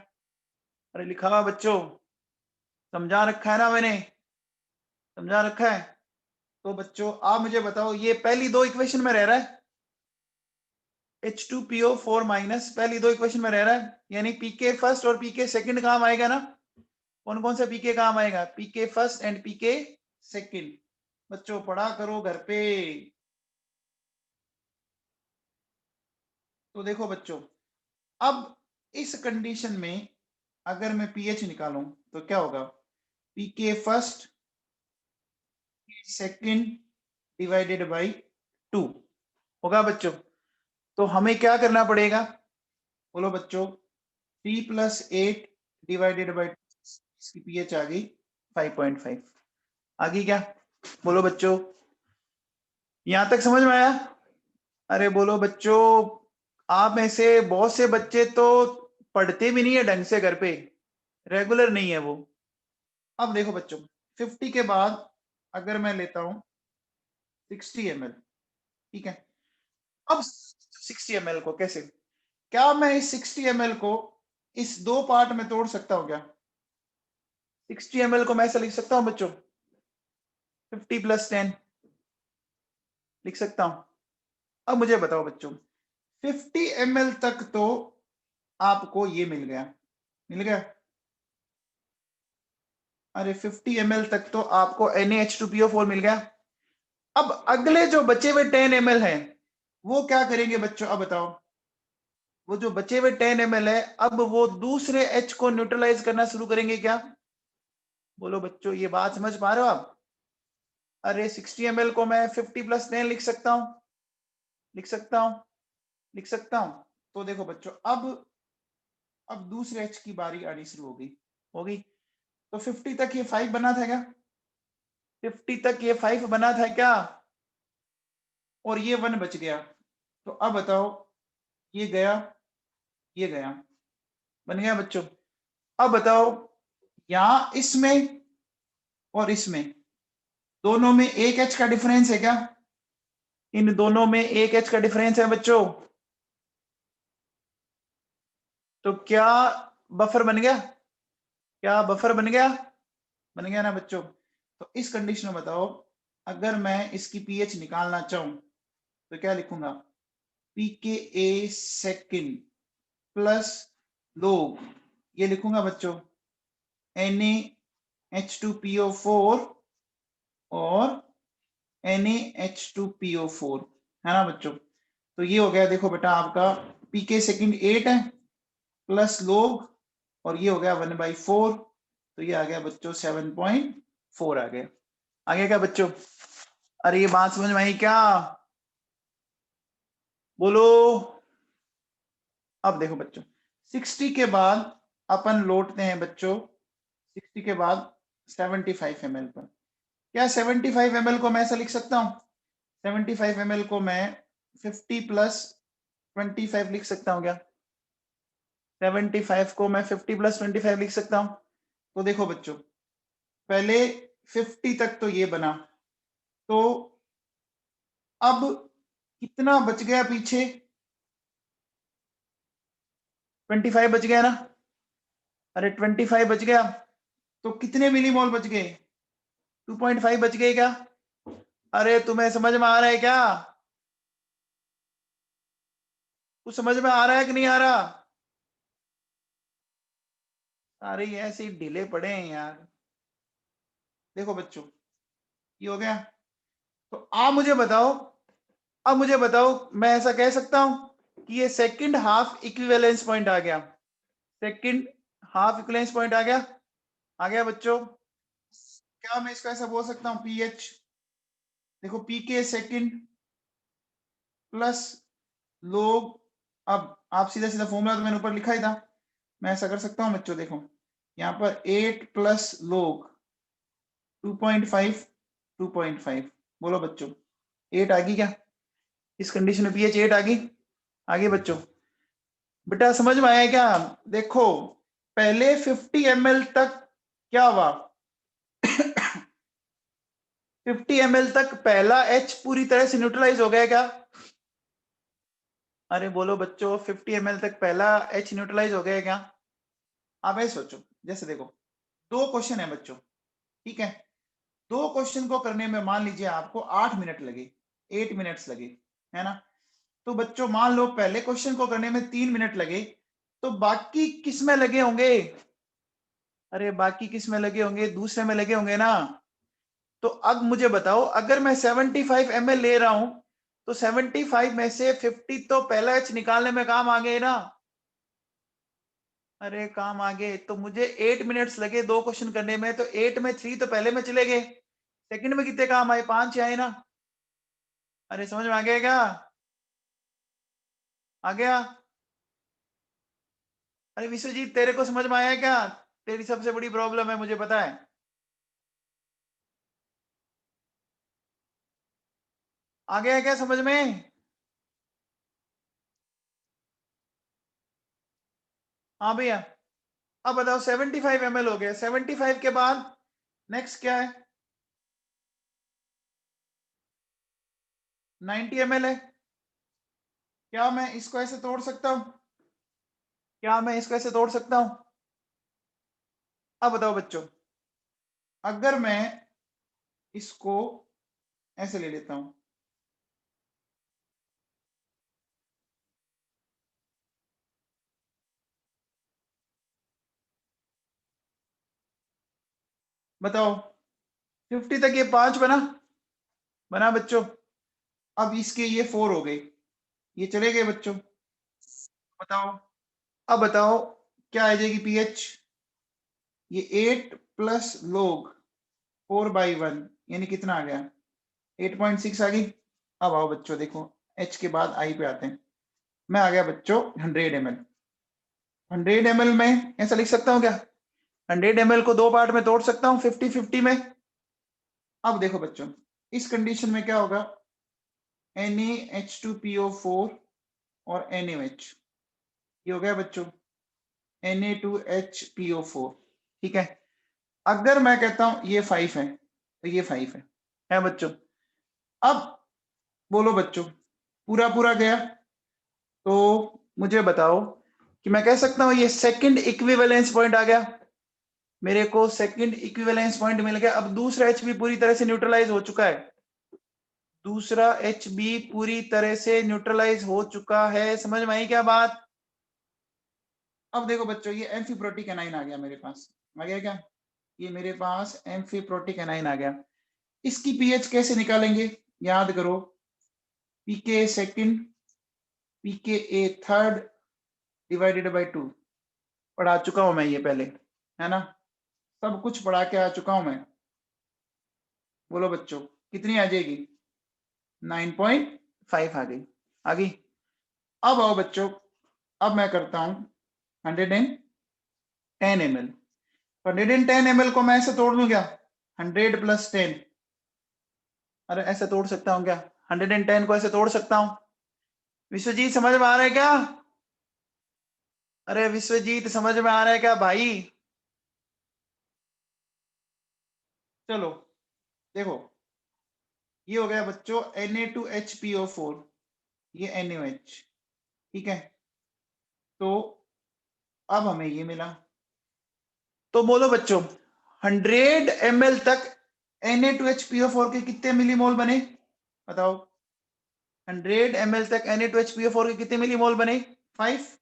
अरे लिखा हुआ बच्चों, समझा रखा है ना मैंने, समझा रखा है। तो बच्चों आप मुझे बताओ, ये पहली दो इक्वेशन में रह रहा है, H2PO4- पहली दो इक्वेशन में रह रहा है, यानी पीके फर्स्ट और पीके सेकंड काम आएगा ना? कौन कौन सा पीके काम आएगा? पीके फर्स्ट एंड पीके सेकंड। बच्चों पढ़ा करो घर पे। तो देखो बच्चों, अब इस कंडीशन में अगर मैं पीएच निकालूं तो क्या होगा? पीके फर्स्ट सेकंड डिवाइडेड बाय 2 होगा बच्चों। तो हमें क्या करना पड़ेगा? बोलो बच्चों, 3+8 डिवाइडेड बाय, इसकी पीएच आ गई 5.5, आ गई क्या? बोलो बच्चों, यहां तक समझ में आया? अरे बोलो बच्चों, आप में से बहुत से बच्चे तो पढ़ते भी नहीं है ढंग से घर पे, रेगुलर नहीं है वो। अब देखो बच्चों, 50 के बाद अगर मैं लेता हूं 60 ml, ठीक है? अब 60 ml को कैसे, क्या मैं इस 60 ml को इस दो पार्ट में तोड़ सकता हूं क्या? 60 ml को मैं ऐसा लिख सकता हूं बच्चों, 50+10 लिख सकता हूं। अब मुझे बताओ बच्चों, 50 ml तक तो आपको ये मिल गया। अरे 50 ml तक तो आपको NaH2PO4 मिल गया। अब अगले जो बचे हुए 10 ml है, वो क्या करेंगे बच्चों? अब बताओ, वो जो बचे हुए 10 ml है, अब वो दूसरे H को न्यूट्रलाइज करना शुरू करेंगे क्या? बोलो बच्चों, ये बात समझ पा रहे हो आप? अरे 60 ml को मैं 50+10 लिख सकता हूं, लिख सकता हूं, लिख सकता हूं। तो देखो बच्चों, अब दूसरे H की बारी आनी शुरू होगी। तो 50 तक ये 5 बना था क्या? 50 तक ये 5 बना था क्या? और ये 1 बच गया, तो अब बताओ, ये गया, ये गया, बन गया बच्चों। अब बताओ, यहां इसमें और इसमें दोनों में एक एच का डिफरेंस है क्या? इन दोनों में एक एच का डिफरेंस है बच्चों, तो क्या बफर बन गया? क्या बफर बन गया? बन गया ना बच्चों। तो इस कंडीशन में बताओ, अगर मैं इसकी पीएच निकालना चाहूं तो क्या लिखूंगा? पी के ए सेकेंड प्लस लोग, ये लिखूंगा बच्चों, NaH2PO4 और NaH2PO4, है ना बच्चों। तो ये हो गया, देखो बेटा आपका पीके सेकंड 8 है प्लस लोग, और ये हो गया 1/4, तो ये आ गया बच्चों 7.4 आ गया। आगे क्या बच्चों? अरे ये बात समझ में आई क्या? बोलो। अब देखो बच्चों, 60 के बाद अपन लौटते हैं बच्चों, 60 के बाद 75 ml पर। क्या 75 ml को मैं ऐसा लिख सकता हूं? 75 ml को मैं 50 प्लस 25 लिख सकता हूं क्या? 75 को मैं 50 प्लस 25 लिख सकता हूं। तो देखो बच्चों, पहले 50 तक तो ये बना, तो अब कितना बच गया पीछे? 25 बच गया ना? अरे 25 बच गया, तो कितने मिलीमोल बच गए? 2.5 बच गए क्या? अरे तुम्हें समझ में आ रहा है क्या? कुछ समझ में आ रहा है कि नहीं आ रहा? अरे ये ऐसे ही ढीले पड़े हैं यार। देखो बच्चों, ये हो गया। तो आप मुझे बताओ, अब मुझे बताओ, मैं ऐसा कह सकता हूं कि ये सेकंड हाफ इक्विवेलेंस पॉइंट आ गया। सेकंड हाफ इक्विवेलेंस पॉइंट आ गया बच्चों। क्या मैं इसको ऐसा बोल सकता हूं? पीएच, देखो पी के सेकंड प्लस लोग, अब आप सीधा सीधा फॉर्मूला तो मैंने ऊपर लिखा ही था, मैं ऐसा कर सकता हूं बच्चों, देखो यहाँ पर 8 प्लस लोग 2.5, 2.5, बोलो बच्चों 8 आ गई क्या? इस कंडीशन में पीएच 8 आ गई। आगे बच्चों, बेटा समझ में आया क्या? देखो पहले 50 ml तक क्या हुआ? 50 ml तक पहला H पूरी तरह से न्यूट्रलाइज हो गया क्या? अरे बोलो बच्चों, 50 ml तक पहला H न्यूट्रलाइज हो गया क्या? आप ऐसे सोचो, जैसे देखो दो क्वेश्चन है बच्चों, ठीक है, दो क्वेश्चन को करने में मान लीजिए आपको 8 मिनट लगे, 8 मिनट्स लगे, है ना? तो बच्चों मान लो पहले क्वेश्चन को करने में 3 मिनट लगे, तो बाकी किस में लगे होंगे? अरे बाकी किस में लगे होंगे? दूसरे में लगे होंगे ना। तो अब मुझे बताओ, अगर मैं 75 ml ले रहा हूं, तो 75 में से 50 तो पहला एच निकालने में काम आ गए ना। अरे काम आ गए, तो मुझे 8 मिनट्स लगे दो क्वेश्चन करने में, तो 8 में 3 तो पहले में चले गए, सेकंड में कितने काम आए? 5 आए ना। अरे समझ में आ गया क्या? आ गया? अरे विश्वजीत, तेरे को समझ में आया क्या? तेरी सबसे बड़ी प्रॉब्लम है, मुझे पता है। आ गया क्या समझ में? हाँ भैया। अब बताओ 75 ml हो गया, 75 के बाद नेक्स्ट क्या है? 90 ml है। क्या मैं इसको ऐसे तोड़ सकता हूं? क्या मैं इसको ऐसे तोड़ सकता हूं? अब बताओ बच्चों, अगर मैं इसको ऐसे ले लेता हूं, बताओ 50 तक ये 5 बना, बना बच्चों। अब इसके ये 4 हो गए, ये चले गए बच्चों। बताओ, अब बताओ क्या आ जाएगी पीएच? ये 8 प्लस लोग 4/1, यानी कितना आ गया? 8.6 आ गई। अब आओ बच्चों, देखो एच के बाद आई पे आते हैं। मैं आ गया बच्चों 100 ml। 100 ml में ऐसा लिख सकता हूँ क्या? 100 ml को दो पार्ट में तोड़ सकता हूँ, 50-50 में। अब देखो बच्चों, इस कंडीशन में क्या होगा? NaH2PO4 और NaOH, ये हो गया बच्चों Na2HPO4, ठीक है। अगर मैं कहता हूं ये 5 है तो ये 5 है बच्चों। अब बोलो बच्चों, पूरा पूरा गया तो मुझे बताओ कि मैं कह सकता हूं ये सेकंड इक्विवेलेंस पॉइंट आ गया, मेरे को सेकंड इक्विवेलेंस पॉइंट मिल गया। अब दूसरा एच भी पूरी तरह से न्यूट्रलाइज हो चुका है, दूसरा एच बी पूरी तरह से न्यूट्रलाइज हो चुका है। समझ में आई क्या बात? अब देखो बच्चों, ये एम्फीप्रोटिक एनाइन आ गया मेरे पास, आ गया क्या? ये मेरे पास एम्फीप्रोटिक एनाइन आ गया। इसकी पीएच कैसे निकालेंगे? याद करो, P K second P K A third divided by 2 पढ़ा चुका हूं मैं ये पहले, है ना? सब कुछ पढ़ा के आ चुका हूं मैं। बोलो बच्चों कितनी आ जाएगी? 9.5 आ गई, आ गई। अब आओ बच्चों, अब मैं करता हूं 110 ml। 110 ml को मैं ऐसे तोड़ दूं क्या? 100 प्लस 10, अरे ऐसे तोड़ सकता हूं क्या? 110 को ऐसे तोड़ सकता हूं? विश्वजीत समझ में आ रहा है क्या? अरे विश्वजीत समझ में आ रहा है क्या भाई? चलो देखो, ये हो गया बच्चों Na2HPO4, ये NaOH, ठीक है। तो अब हमें ये मिला, तो बोलो बच्चों 100 ml तक Na2HPO4 के कितने मिलीमोल बने? बताओ, 100 ml तक Na2HPO4 के कितने मिलीमोल बने? 5।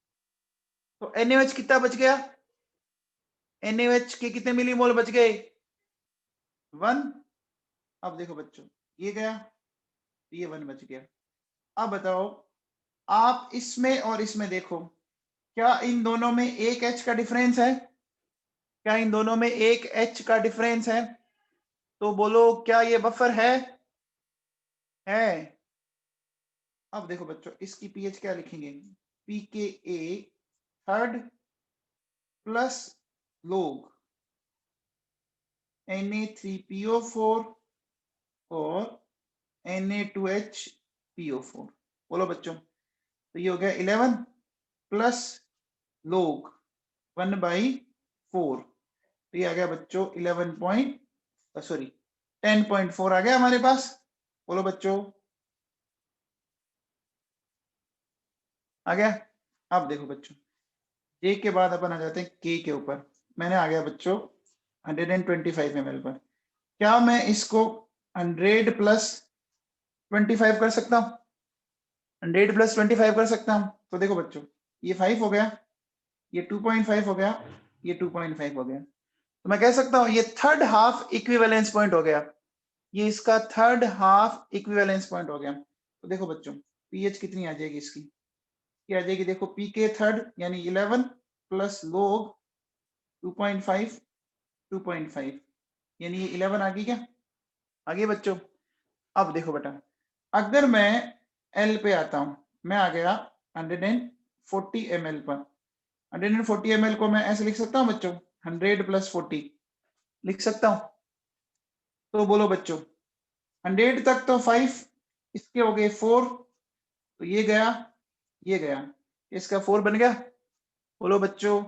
तो NaOH कितना बच गया? NaOH के कितने मिलीमोल बच गए? 1। अब देखो बच्चों, ये गया, ये 1 बच गया। अब बताओ, आप इसमें और इसमें देखो, क्या इन दोनों में एक H का डिफरेंस है? क्या इन दोनों में एक H का डिफरेंस है? तो बोलो क्या ये बफर है? अब देखो बच्चों, इसकी पीएच क्या लिखेंगे? pKa थर्ड प्लस लोग Na3PO4 और Na2HPO4। बोलो बच्चों, तो ये हो गया 11 प्लस लोग 1/4, तो ये आ गया बच्चों 10.4 आ गया हमारे पास। बोलो बच्चों, आ गया? अब देखो बच्चों, जे के बाद अपन आ जाते हैं के ऊपर। मैंने आ गया बच्चों 125 ml पर। क्या मैं इसको 100 प्लस 25 कर सकता हूँ? 100 प्लस 25 कर सकता हूँ? तो देखो बच्चों, ये 5 हो गया, ये 2.5 हो गया, ये 2.5 हो गया। तो मैं कह सकता हूँ ये थर्ड हाफ इक्विवेलेंस पॉइंट हो गया, ये इसका थर्ड हाफ इक्विवेलेंस पॉइंट हो गया। तो देखो बच्चों, पीएच कितनी आ जाएगी इसकी? ये आ जाएगी, देखो पीके थर्ड यानी 11 प्लस लोग 2.5 2.5 यानी ये 11 आ गई क्या? आ गई बच्चों? अब देखो बेटा, अगर मैं एल पे आता हूं, मैं आ गया 140 ml पर। 140 ml को मैं ऐसे लिख सकता हूं बच्चों, 100 प्लस 40 लिख सकता हूं? तो बोलो बच्चों, 100 तक तो 5, इसके हो गए 4, तो ये गया, ये गया, इसका 4 बन गया। बोलो बच्चों,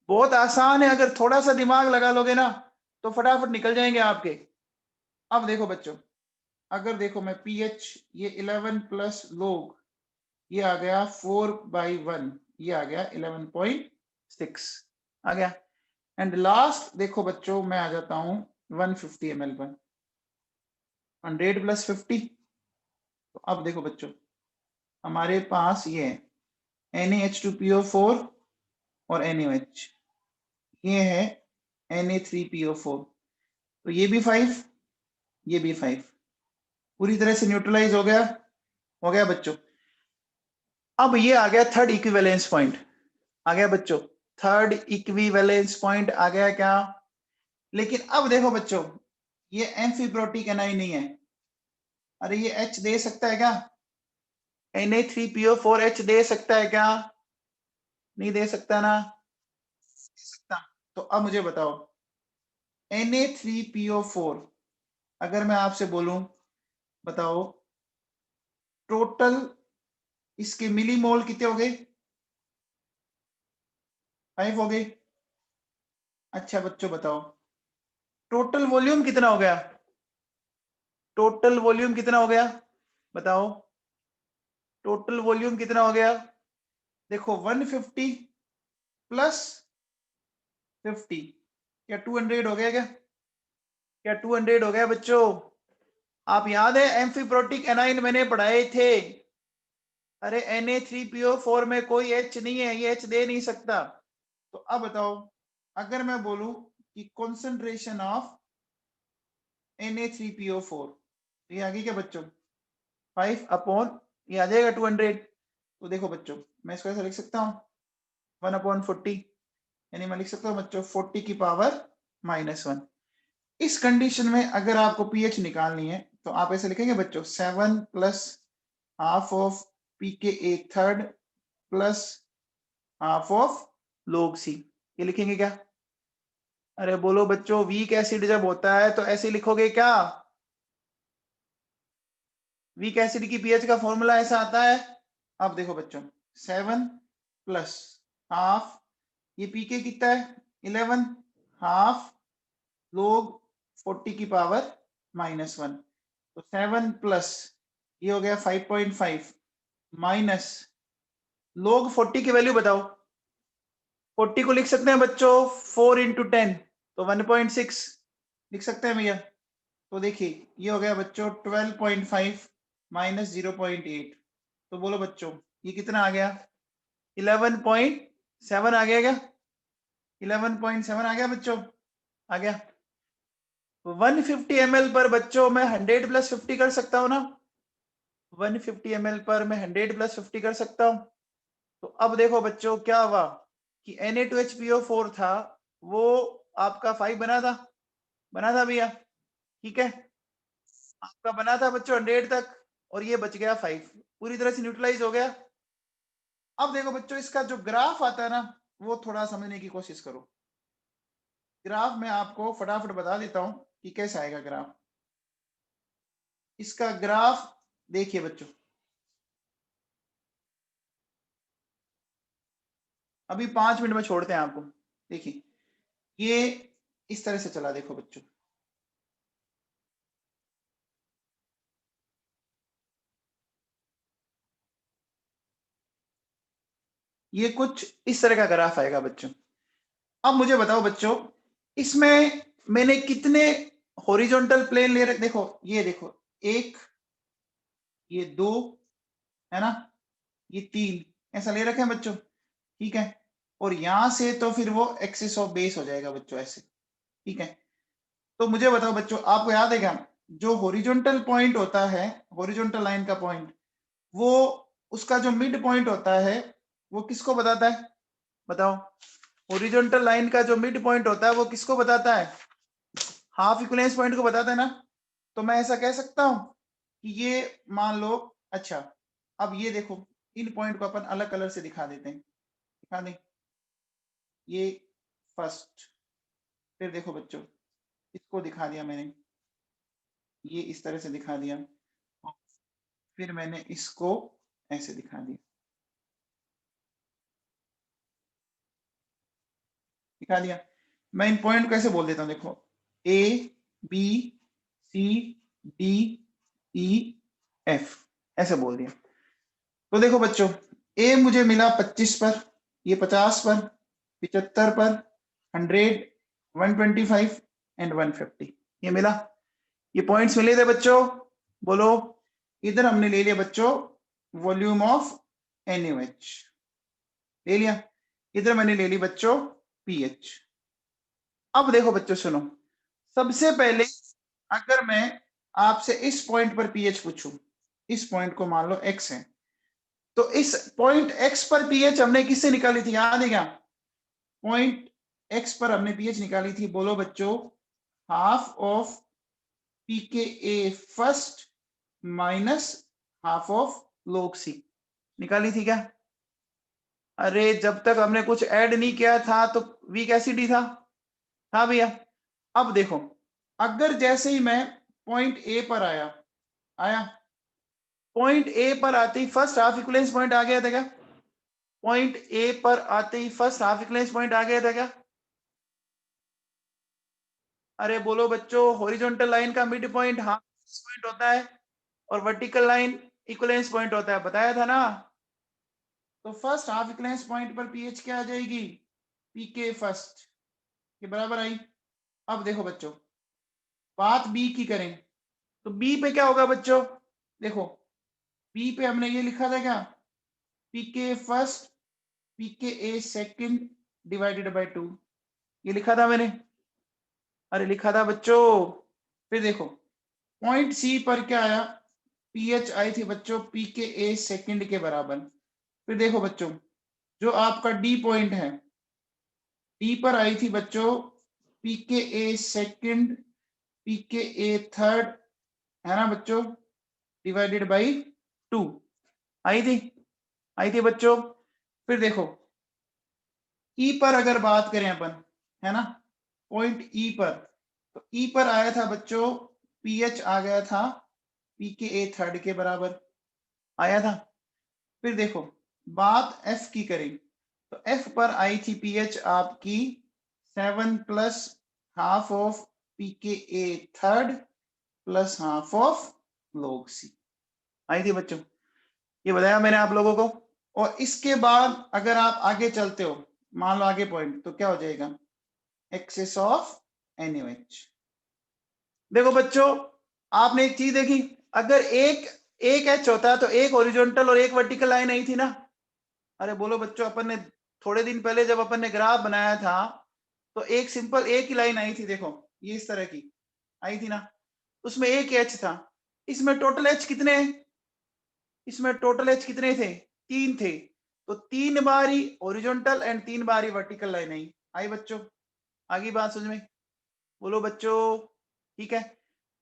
बहुत आसान है, अगर थोड़ा सा दिमाग लगा लोगे ना तो फटाफट निकल जाएंगे आपके। अब देखो बच्चों, अगर देखो मैं पीएच, ये 11 प्लस लोग, ये आ गया 4/1, ये आ गया 11.6 आ गया। एंड लास्ट देखो बच्चों, मैं आ जाता हूं 150 ml पर, 100 प्लस 50। तो अब देखो बच्चों, हमारे पास ये है Na2PO4 और NaOH, ये है Na3PO4, तो ये भी 5, ये भी 5, पूरी तरह से न्यूट्रलाइज हो गया बच्चों। अब ये आ गया थर्ड इक्विवेलेंस पॉइंट, आ गया बच्चों, थर्ड इक्विवेलेंस पॉइंट आ गया क्या? लेकिन अब देखो बच्चों, ये एम्फीप्रोटिक एनाइन नहीं है। अरे ये H दे सकता है क्या? Na3PO4 H दे सकता है क्या? नहीं दे सकता ना? दे सकता। तो अब मुझे बताओ, Na3PO4 अगर मैं आपसे बोलूं, बताओ टोटल इसके मिलीमोल कितने हो गए? 5 हो गए। अच्छा बच्चों बताओ टोटल वॉल्यूम कितना हो गया? टोटल वॉल्यूम कितना हो गया बताओ? टोटल वॉल्यूम कितना हो गया? देखो 150 प्लस 50, क्या 200 हो गया? क्या 200 हो गया बच्चों? आप याद है एम्फीप्रोटिक एनाइन मैंने पढ़ाए थे? अरे Na3PO4 में कोई H नहीं है, ये H दे नहीं सकता। तो अब बताओ अगर मैं बोलूं कि कॉन्सेंट्रेशन ऑफ Na3PO4, ये आ गई क्या बच्चों? 5 अपॉन ये आ जाएगा 200। तो देखो बच्चों मैं इसको ऐसा लिख सकता हूँ 1/40, यानी मैं लिख सकता हूँ बच्चों 40 की पावर -1। इस कंडीशन में अगर आपको पीएच निकालनी है तो आप ऐसे लिखेंगे बच्चों 7 plus half of pK⁻³ plus half of log C, ये लिखेंगे क्या? अरे बोलो बच्चों वीक एसिड जब होता है तो ऐसे लिखोगे क्या? वीक एसिड की पीएच का फॉर्मूला ऐसा आता है। अब देखो बच्चों 7 प्लस हाफ, ये पीके कितना है 11, हाफ log 40 की पावर -1, तो 7 प्लस ये हो गया 5.5 माइनस log 40 की वैल्यू बताओ। 40 को लिख सकते हैं बच्चों 4 × 10, तो 1.6 लिख सकते हैं भैया। तो देखिए ये हो गया बच्चों 12.5 माइनस 0.8, तो बोलो बच्चों ये कितना आ गया? 11.7 आ गया क्या? 11.7 आ गया बच्चों? आ गया। 150 ml पर बच्चों मैं 100 + 50 कर सकता हूं ना? 150 ml पर मैं 100 + 50 कर सकता हूं। तो अब देखो बच्चों क्या हुआ कि Na2HPO4 था वो आपका 5 बना था भैया, ठीक है? आपका बना था बच्चों 100 तक और ये बच गया 5, पूरी तरह से न्यूट्रलाइज हो गया। अब देखो बच्चों इसका जो ग्राफ आता है ना वो थोड़ा समझने की कोशिश करो। ग्राफ में आपको फटाफट बता देता हूं कि कैसे आएगा ग्राफ। इसका ग्राफ देखिए बच्चों, अभी 5 मिनट में छोड़ते हैं आपको। देखिए ये इस तरह से चला, देखो बच्चों ये कुछ इस तरह का ग्राफ आएगा बच्चों। अब मुझे बताओ बच्चों इसमें मैंने कितने हॉरिजॉन्टल प्लेन ले रखे? देखो एक, ये 2, है ना, ये 3 ऐसा ले रखे हैं बच्चों, ठीक है? और यहां से तो फिर वो एक्सिस ऑफ बेस हो जाएगा बच्चों ऐसे, ठीक है? तो मुझे बताओ बच्चों आपको याद है क्या जो हॉरिजॉन्टल पॉइंट होता है, हॉरिजॉन्टल लाइन का पॉइंट, वो उसका जो मिड पॉइंट होता है वो किसको बताता है बताओ? हॉरिजॉन्टल लाइन का जो मिड पॉइंट होता है वो किसको बताता है? हाफ इक्विवेलेंस पॉइंट को बताता है ना। तो मैं ऐसा कह सकता हूं कि ये मान लो, अच्छा अब ये देखो इन पॉइंट को अपन अलग कलर से दिखा देते हैं, दिखा दें। ये फर्स्ट, फिर देखो बच्चों इसको दिखा दिया मैंने, ये इस तरह से दिखा दिया, फिर मैंने इसको ऐसे दिखा दिया, दिखा दिया। मैं इन पॉइंट को ऐसे बोल देता हूं, देखो A B C D E F ऐसे बोल दिया। तो देखो बच्चों ए मुझे मिला 25 पर, ये 50 पर, 75 पर, 100, 125 एंड 150, ये मिला, ये पॉइंट्स मिले थे बच्चों। बोलो इधर हमने ले लिया बच्चों वॉल्यूम ऑफ NaOH ले लिया, इधर मैंने ले ली बच्चों पीएच। अब देखो बच्चों सुनो, सबसे पहले अगर मैं आपसे इस पॉइंट पर पीएच पूछूं, इस पॉइंट को मान लो एक्स है, तो इस पॉइंट एक्स पर पीएच हमने किससे निकाली थी याद है क्या? पॉइंट एक्स पर हमने पीएच निकाली थी, बोलो बच्चों half of pKa first minus half of log C निकाली थी क्या? अरे जब तक हमने कुछ ऐड नहीं किया था तो वीक एसिड ही था। हाँ भैया। अब देखो अगर जैसे ही मैं पॉइंट ए पर आया, पॉइंट ए पर आते ही फर्स्ट हाफ इक्विवेलेंस पॉइंट आ गया था क्या? पॉइंट ए पर आते ही फर्स्ट हाफ इक्विवेलेंस पॉइंट आ गया था क्या? अरे बोलो बच्चों, हॉरिजॉन्टल लाइन का मिड पॉइंट हाफ पॉइंट होता है और वर्टिकल लाइन इक्विवेलेंस पॉइंट होता है, बताया था ना। तो फर्स्ट हाफ इक्विवेलेंस पॉइंट पर पीएच क्या आ जाएगी? पीके फर्स्ट के बराबर आई। अब देखो बच्चों, बात बी की करें तो बी पे क्या होगा बच्चों? देखो बी पे हमने ये लिखा था क्या? P K first P K A second divided by 2, ये लिखा था मैंने। अरे लिखा था बच्चों। फिर देखो पॉइंट सी पर क्या आया? पीएच आई थी बच्चों पीके ए सेकंड के बराबर। फिर देखो बच्चों, जो आपका डी पॉइंट है, डी पर आई थी बच्चों पीके A second P K A third, है ना बच्चों, डिवाइडेड बाई 2 आई थी, आई थी बच्चों। फिर देखो ई पर अगर बात करें अपन, है ना, पॉइंट ई पर, तो ई पर आया था बच्चों पीएच आ गया था पीके ए थर्ड के बराबर आया था। फिर देखो बात एफ की करें तो एफ पर आई थी पीएच आपकी 7 plus half of P K A third plus half of log C आई थी बच्चों, ये बताया मैंने आप लोगों को। और इसके बाद अगर आप आगे चलते हो, मान लो आगे पॉइंट, तो क्या हो जाएगा? Excess of NH. देखो बच्चों, आपने एक चीज देखी, अगर एक एक एच होता है तो एक हॉरिजॉन्टल और एक वर्टिकल लाइन आई थी ना। अरे बोलो बच्चों, अपन ने थोड़े दिन पहले जब अपन ने ग्राफ बनाया था तो एक सिंपल एक ही लाइन आई थी, देखो ये इस तरह की आई थी ना, उसमें एक एच था। इसमें टोटल एच कितने हैं? इसमें टोटल एच कितने थे? 3 थे। तो 3 बारी हॉरिजॉन्टल एंड 3 बारी वर्टिकल लाइन आई बच्चों। आगे बात समझ में? बोलो बच्चों, ठीक है।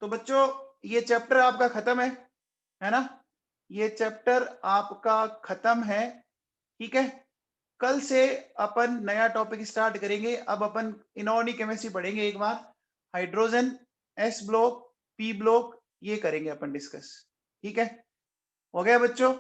तो बच्चों ये चैप्टर आपका खत्म है ना, ये चैप्टर आपका खत्म है, ठीक है। कल से अपन नया टॉपिक स्टार्ट करेंगे। अब अपन इनऑर्गेनिक केमिस्ट्री पढ़ेंगे एक बार, hydrogen, S block, P block, ये करेंगे अपन डिस्कस, ठीक है। हो गया बच्चों?